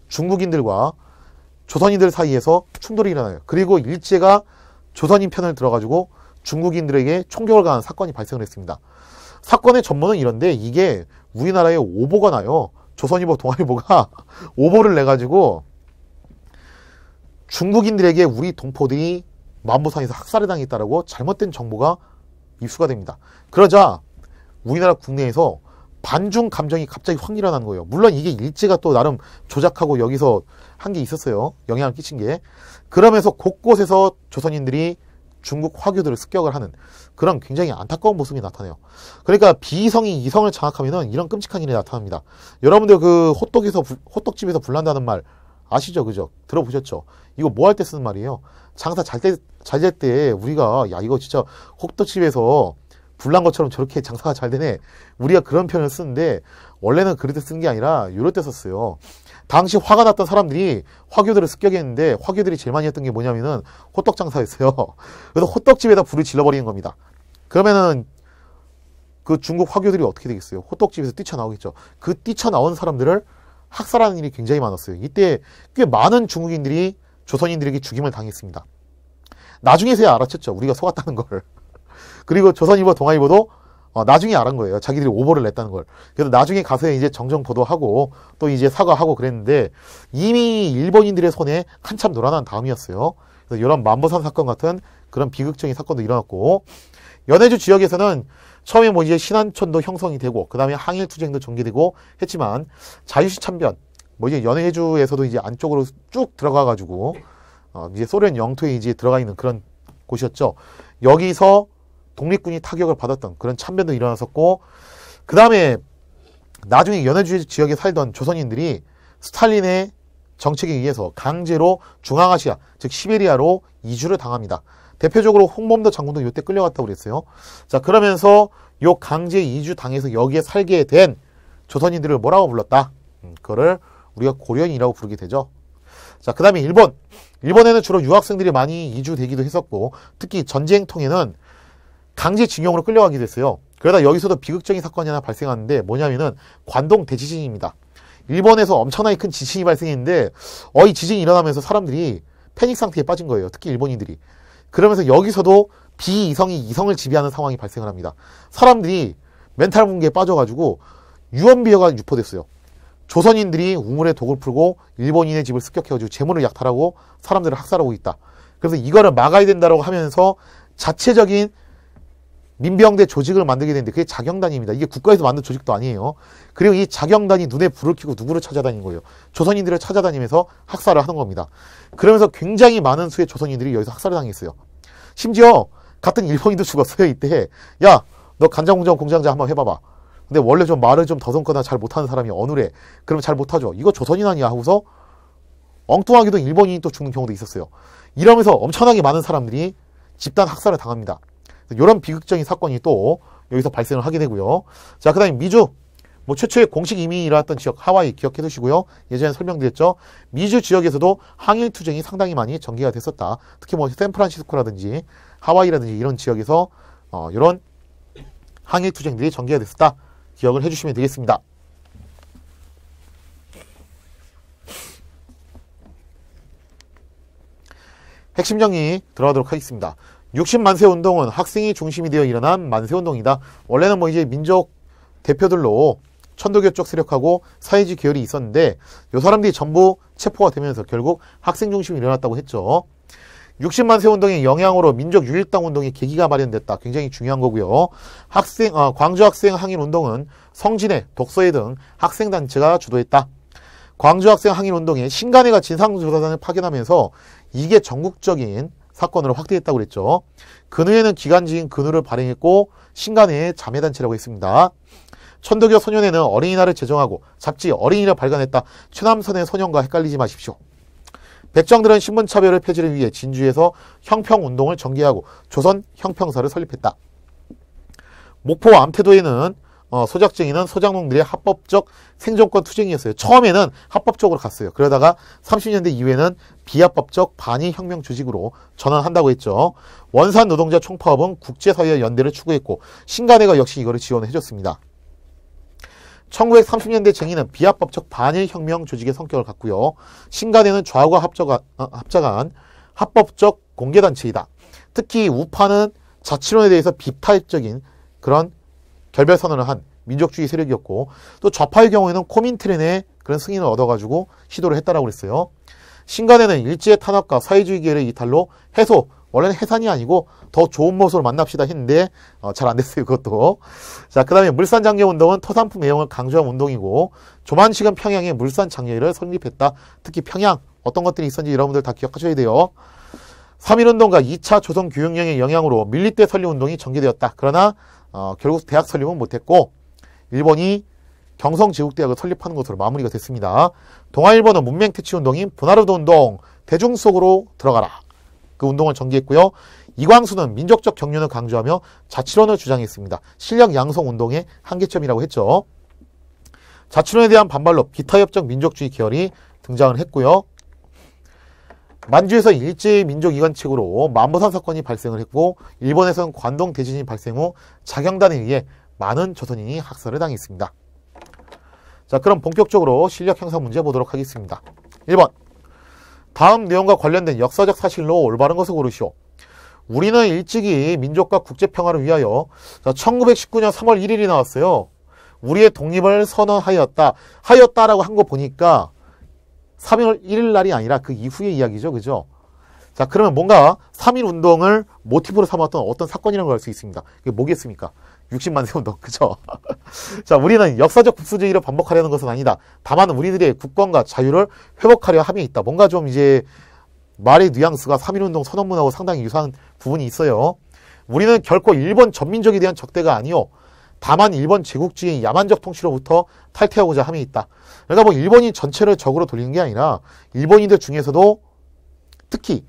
중국인들과 조선인들 사이에서 충돌이 일어나요. 그리고 일제가 조선인 편을 들어가지고 중국인들에게 총격을 가한 사건이 발생을 했습니다. 사건의 전모는 이런데 이게 우리나라에 오보가 나요. 조선일보, 동아일보가 오보를 내가지고 중국인들에게 우리 동포들이 만보산에서 학살을 당했다라고 잘못된 정보가 입수가 됩니다. 그러자 우리나라 국내에서 반중 감정이 갑자기 확 일어나는 거예요. 물론 이게 일제가 또 나름 조작하고 여기서 한 게 있었어요. 영향을 끼친 게. 그러면서 곳곳에서 조선인들이 중국 화교들을 습격을 하는 그런 굉장히 안타까운 모습이 나타나요. 그러니까 비이성이 이성을 장악하면은 이런 끔찍한 일이 나타납니다. 여러분들 그 호떡집에서 불난다는 말 아시죠? 그죠? 들어보셨죠? 이거 뭐 할 때 쓰는 말이에요? 장사 잘 될 때 우리가 야 이거 진짜 호떡집에서 불난 것처럼 저렇게 장사가 잘 되네. 우리가 그런 표현을 쓰는데 원래는 그럴 때 쓰는 게 아니라 이럴 때 썼어요. 당시 화가 났던 사람들이 화교들을 습격했는데 화교들이 제일 많이 했던 게 뭐냐면은 호떡 장사였어요. 그래서 호떡집에다 불을 질러버리는 겁니다. 그러면은 그 중국 화교들이 어떻게 되겠어요? 호떡집에서 뛰쳐나오겠죠. 그 뛰쳐나온 사람들을 학살하는 일이 굉장히 많았어요. 이때 꽤 많은 중국인들이 조선인들에게 죽임을 당했습니다. 나중에서야 알아챘죠. 우리가 속았다는 걸. 그리고 조선일보, 동아일보도 나중에 알은 거예요. 자기들이 오보를 냈다는 걸. 그래서 나중에 가서 이제 정정 보도하고 또 이제 사과하고 그랬는데 이미 일본인들의 손에 한참 놀아난 다음이었어요. 그래서 이런 만보산 사건 같은 그런 비극적인 사건도 일어났고, 연해주 지역에서는 처음에 뭐 이제 신안촌도 형성이 되고 그 다음에 항일투쟁도 전개되고 했지만 자유시 참변, 뭐 이제 연해주에서도 이제 안쪽으로 쭉 들어가가지고 이제 소련 영토에 이제 들어가 있는 그런 곳이었죠. 여기서 독립군이 타격을 받았던 그런 참변도 일어났었고, 그 다음에 나중에 연해주 지역에 살던 조선인들이 스탈린의 정책에 의해서 강제로 중앙아시아, 즉 시베리아로 이주를 당합니다. 대표적으로 홍범도 장군도 이때 끌려갔다고 그랬어요. 자, 그러면서 요 강제 이주 당해서 여기에 살게 된 조선인들을 뭐라고 불렀다? 그거를 우리가 고려인이라고 부르게 되죠. 자, 그 다음에 일본에는 주로 유학생들이 많이 이주되기도 했었고, 특히 전쟁통에는 강제징용으로 끌려가게 됐어요. 그러다 여기서도 비극적인 사건이 하나 발생하는데 뭐냐면은 관동 대지진입니다. 일본에서 엄청나게 큰 지진이 발생했는데 이 지진이 일어나면서 사람들이 패닉 상태에 빠진 거예요. 특히 일본인들이. 그러면서 여기서도 비이성이 이성을 지배하는 상황이 발생을 합니다. 사람들이 멘탈 붕괴에 빠져가지고 유언비어가 유포됐어요. 조선인들이 우물에 독을 풀고 일본인의 집을 습격해가지고 재물을 약탈하고 사람들을 학살하고 있다. 그래서 이거를 막아야 된다고 하면서 자체적인 민병대 조직을 만들게 되는데 그게 자경단입니다. 이게 국가에서 만든 조직도 아니에요. 그리고 이 자경단이 눈에 불을 켜고 누구를 찾아다닌 거예요. 조선인들을 찾아다니면서 학살을 하는 겁니다. 그러면서 굉장히 많은 수의 조선인들이 여기서 학살을 당했어요. 심지어 같은 일본인도 죽었어요. 이때 야, 너 간장공장 공장장 한번 해봐봐. 근데 원래 좀 말을 좀 더듬거나 잘 못하는 사람이 어느래 그러면 잘 못하죠. 이거 조선인 아니야 하고서 엉뚱하게도 일본인이 또 죽는 경우도 있었어요. 이러면서 엄청나게 많은 사람들이 집단 학살을 당합니다. 이런 비극적인 사건이 또 여기서 발생을 하게 되고요. 자, 그 다음에 미주, 뭐 최초의 공식 이민이 일어났던 지역 하와이 기억해 두시고요. 예전에 설명드렸죠. 미주 지역에서도 항일 투쟁이 상당히 많이 전개가 됐었다. 특히 뭐 샌프란시스코라든지 하와이라든지 이런 지역에서 이런 항일 투쟁들이 전개가 됐었다. 기억을 해주시면 되겠습니다. 핵심 정리 들어가도록 하겠습니다. 60만세 운동은 학생이 중심이 되어 일어난 만세운동이다. 원래는 뭐 이제 민족 대표들로 천도교 쪽 세력하고 사회주의 계열이 있었는데 이 사람들이 전부 체포가 되면서 결국 학생 중심이 일어났다고 했죠. 60만세 운동의 영향으로 민족 유일당 운동의 계기가 마련됐다. 굉장히 중요한 거고요. 광주 학생 항일 운동은 성진회, 독서회 등 학생단체가 주도했다. 광주 학생 항일 운동에 신간회가 진상조사단을 파견하면서 이게 전국적인 사건으로 확대했다고 그랬죠. 근후에는 기간지인 근후를 발행했고 신간회의 자매단체라고 했습니다. 천도교 소년회는 어린이날을 제정하고 잡지 어린이를 발간했다. 최남선의 소년과 헷갈리지 마십시오. 백정들은 신분차별을 폐지를 위해 진주에서 형평운동을 전개하고 조선 형평사를 설립했다. 목포 암태도에는 소작쟁이는 소작농들의 합법적 생존권 투쟁이었어요. 처음에는 합법적으로 갔어요. 그러다가 30년대 이후에는 비합법적 반의혁명 조직으로 전환한다고 했죠. 원산 노동자 총파업은 국제사회의 연대를 추구했고 신간회가 역시 이거를 지원해줬습니다. 1930년대 쟁의는 비합법적 반일혁명 조직의 성격을 갖고요. 신간회는 좌우가 합작한 합법적 공개단체이다. 특히 우파는 자치론에 대해서 비파적인 그런 결별 선언을 한 민족주의 세력이었고 또 좌파의 경우에는 코민트렌의 그런 승인을 얻어가지고 시도를 했다라고 그랬어요. 신간회는 일제의 탄압과 사회주의 계열의 이탈로 해소, 원래는 해산이 아니고 더 좋은 모습으로 만납시다 했는데 잘 안 됐어요. 그것도. 자, 그 다음에 물산장려운동은 토산품 애용을 강조한 운동이고 조만식은 평양에 물산장려회를 설립했다. 특히 평양 어떤 것들이 있었는지 여러분들 다 기억하셔야 돼요. 3.1운동과 2차 조선교육령의 영향으로 밀리대 설립운동이 전개되었다. 그러나 결국 대학 설립은 못했고 일본이 경성제국대학을 설립하는 것으로 마무리가 됐습니다. 동아일보는 문맹퇴치운동인 분하르도운동 대중 속으로 들어가라. 그 운동을 전개했고요. 이광수는 민족적 경륜을 강조하며 자치론을 주장했습니다. 실력 양성 운동의 한계점이라고 했죠. 자치론에 대한 반발로 비타협적 민족주의 계열이 등장을 했고요. 만주에서 일제의 민족이관책으로 만보산 사건이 발생을 했고 일본에서는 관동 대지진이 발생 후 자경단에 의해 많은 조선인이 학살을 당했습니다. 자, 그럼 본격적으로 실력 형성 문제 보도록 하겠습니다. 1번. 다음 내용과 관련된 역사적 사실로 올바른 것을 고르시오. 우리는 일찍이 민족과 국제평화를 위하여 1919년 3월 1일이 나왔어요. 우리의 독립을 선언하였다. 하였다라고 한 거 보니까 3월 1일 날이 아니라 그 이후의 이야기죠. 그죠? 자, 그러면 뭔가 3.1 운동을 모티브로 삼았던 어떤 사건이라는 걸 알 수 있습니다. 이게 뭐겠습니까? 60만세 운동. 그죠? 자, 우리는 역사적 국수주의를 반복하려는 것은 아니다. 다만 우리들의 국권과 자유를 회복하려 함에 있다. 뭔가 좀 이제 말의 뉘앙스가 3.1 운동 선언문하고 상당히 유사한 부분이 있어요. 우리는 결코 일본 전민족에 대한 적대가 아니요. 다만 일본 제국주의의 야만적 통치로부터 탈퇴하고자 함에 있다. 그러니까 뭐 일본인 전체를 적으로 돌리는 게 아니라 일본인들 중에서도 특히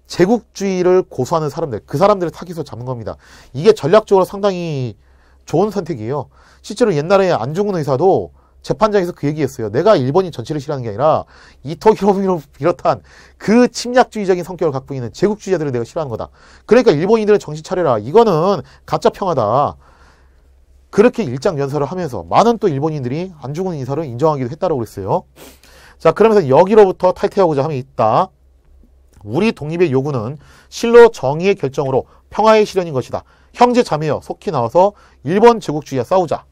제국주의를 고수하는 사람들, 그 사람들을 타깃으로 잡는 겁니다. 이게 전략적으로 상당히 좋은 선택이에요. 실제로 옛날에 안중근 의사도 재판장에서 그 얘기했어요. 내가 일본인 전체를 싫어하는 게 아니라 이토 히로부미를 비롯한 그 침략주의적인 성격을 갖고 있는 제국주의자들을 내가 싫어하는 거다. 그러니까 일본인들은 정신 차려라. 이거는 가짜 평화다. 그렇게 일장연설을 하면서 많은 또 일본인들이 안중근 의사를 인정하기도 했다고 그랬어요. 자, 그러면서 여기로부터 탈퇴하고자 함에 있다. 우리 독립의 요구는 실로 정의의 결정으로 평화의 실현인 것이다. 형제 자매여 속히 나와서 일본 제국주의와 싸우자.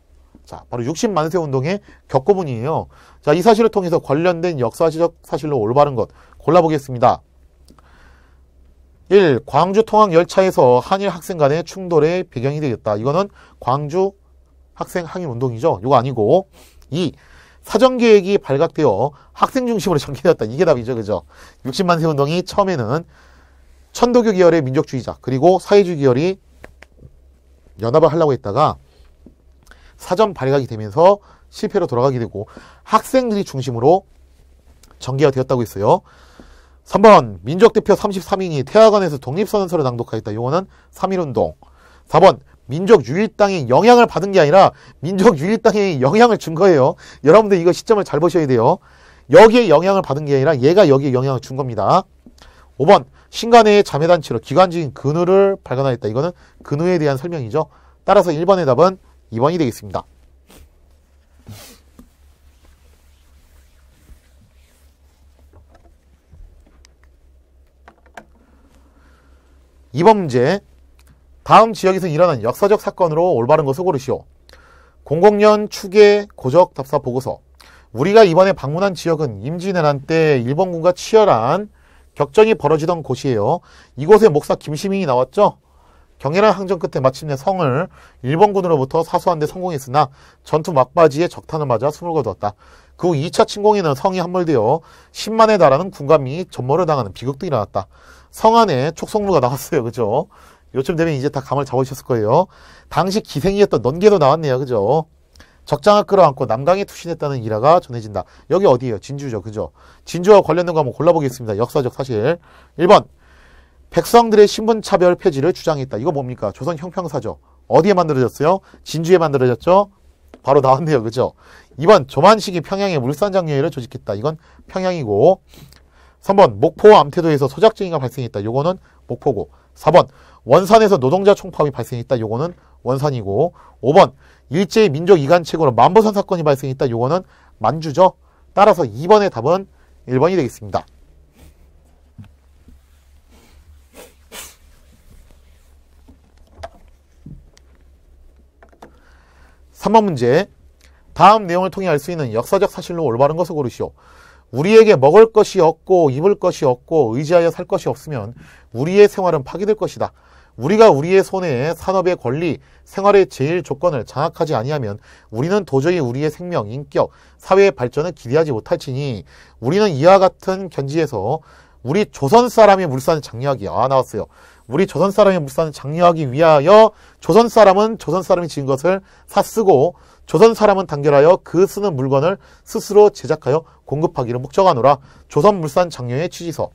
자, 바로 60만세 운동의 격고문이에요. 자, 이 사실을 통해서 관련된 역사적 사실로 올바른 것 골라보겠습니다. 1. 광주 통학 열차에서 한일 학생 간의 충돌의 배경이 되겠다. 이거는 광주 학생 항일 운동이죠. 이거 아니고. 2. 사전계획이 발각되어 학생 중심으로 전개되었다. 이게 답이죠. 그죠? 60만세 운동이 처음에는 천도교 계열의 민족주의자 그리고 사회주의 계열이 연합을 하려고 했다가 사전 발각이 되면서 실패로 돌아가게 되고 학생들이 중심으로 전개가 되었다고 했어요. 3번 민족대표 33인이 태화관에서 독립선언서를 낭독하였다. 이거는 3.1운동. 4번 민족유일당의 영향을 받은 게 아니라 민족유일당의 영향을 준 거예요. 여러분들 이거 시점을 잘 보셔야 돼요. 여기에 영향을 받은 게 아니라 얘가 여기에 영향을 준 겁니다. 5번 신간의 자매단체로 기관적인 근우를 발견하였다. 이거는 근우에 대한 설명이죠. 따라서 1번의 답은 2번이 되겠습니다. 2번 문제. 다음 지역에서 일어난 역사적 사건으로 올바른 것을 고르시오. 00년 추계 고적 답사 보고서. 우리가 이번에 방문한 지역은 임진왜란 때 일본군과 치열한 격전이 벌어지던 곳이에요. 이곳에 목사 김시민이 나왔죠. 경연한 항전 끝에 마침내 성을 일본군으로부터 사수한 데 성공했으나 전투 막바지에 적탄을 맞아 숨을 거두었다. 그 후 2차 침공에는 성이 함몰되어 10만에 달하는 군감이 전몰을 당하는 비극도 일어났다. 성 안에 촉성루가 나왔어요. 그죠? 요쯤 되면 이제 다 감을 잡으셨을 거예요. 당시 기생이었던 넌개도 나왔네요. 그죠? 적장을 끌어안고 남강에 투신했다는 일화가 전해진다. 여기 어디예요? 진주죠. 그죠? 진주와 관련된 거 한번 골라보겠습니다. 역사적 사실. 1번 백성들의 신분차별 폐지를 주장했다. 이거 뭡니까? 조선 형평사죠. 어디에 만들어졌어요? 진주에 만들어졌죠? 바로 나왔네요. 그죠? 2번 조만식이 평양에 물산장려회를 조직했다. 이건 평양이고. 3번 목포 암태도에서 소작쟁이가 발생했다. 요거는 목포고. 4번 원산에서 노동자 총파업이 발생했다. 요거는 원산이고. 5번 일제의 민족 이간책으로 만보산 사건이 발생했다. 요거는 만주죠. 따라서 2번의 답은 1번이 되겠습니다. 3번 문제. 다음 내용을 통해 알 수 있는 역사적 사실로 올바른 것을 고르시오. 우리에게 먹을 것이 없고 입을 것이 없고 의지하여 살 것이 없으면 우리의 생활은 파괴될 것이다. 우리가 우리의 손에 산업의 권리, 생활의 제일 조건을 장악하지 아니하면 우리는 도저히 우리의 생명, 인격, 사회의 발전을 기대하지 못할지니 우리는 이와 같은 견지에서 우리 조선 사람의 물산을 장려하기. 나왔어요. 우리 조선 사람의 물산을 장려하기 위하여 조선 사람은 조선 사람이 지은 것을 사쓰고 조선 사람은 단결하여 그 쓰는 물건을 스스로 제작하여 공급하기를 목적하노라. 조선 물산 장려의 취지서.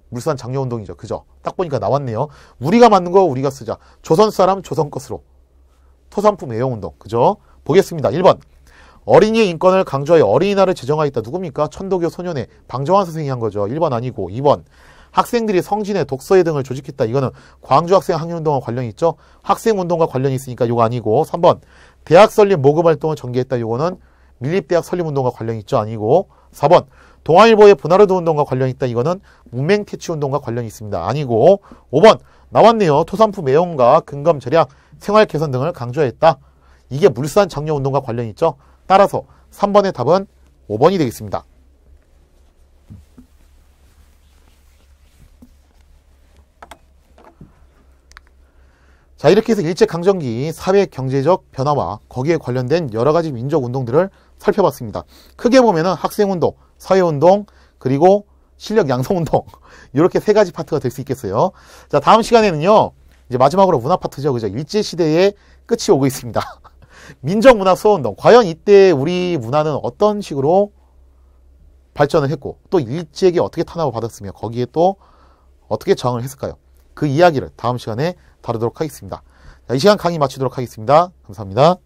물산 장려 운동이죠. 그죠? 딱 보니까 나왔네요. 우리가 만든 거 우리가 쓰자. 조선 사람 조선 것으로. 토산품 애용 운동. 그죠? 보겠습니다. 1번. 어린이의 인권을 강조하여 어린이날을 제정하였다. 누굽니까? 천도교 소년회 방정환 선생이 한 거죠. 1번 아니고. 2번. 학생들이 성진회, 독서회 등을 조직했다. 이거는 광주 학생 항일운동과 관련이 있죠. 학생운동과 관련이 있으니까 이거 아니고. 3번. 대학 설립 모금활동을 전개했다. 이거는 밀립대학 설립운동과 관련이 있죠. 아니고. 4번. 동아일보의 분하르드 운동과 관련이 있다. 이거는 문맹퇴치 운동과 관련이 있습니다. 아니고. 5번. 나왔네요. 토산품 애용과 근검 절약, 생활 개선 등을 강조했다. 이게 물산 장려 운동과 관련이 있죠. 따라서 3번의 답은 5번이 되겠습니다. 자, 이렇게 해서 일제강점기 사회 경제적 변화와 거기에 관련된 여러 가지 민족 운동들을 살펴봤습니다. 크게 보면은 학생운동, 사회운동, 그리고 실력 양성운동 이렇게 세 가지 파트가 될 수 있겠어요. 자, 다음 시간에는요, 이제 마지막으로 문화 파트죠. 그죠? 일제시대의 끝이 오고 있습니다. 민족문화 수호운동. 과연 이때 우리 문화는 어떤 식으로 발전을 했고 또 일제에게 어떻게 탄압을 받았으며 거기에 또 어떻게 저항을 했을까요? 그 이야기를 다음 시간에 다루도록 하겠습니다. 자, 이 시간 강의 마치도록 하겠습니다. 감사합니다.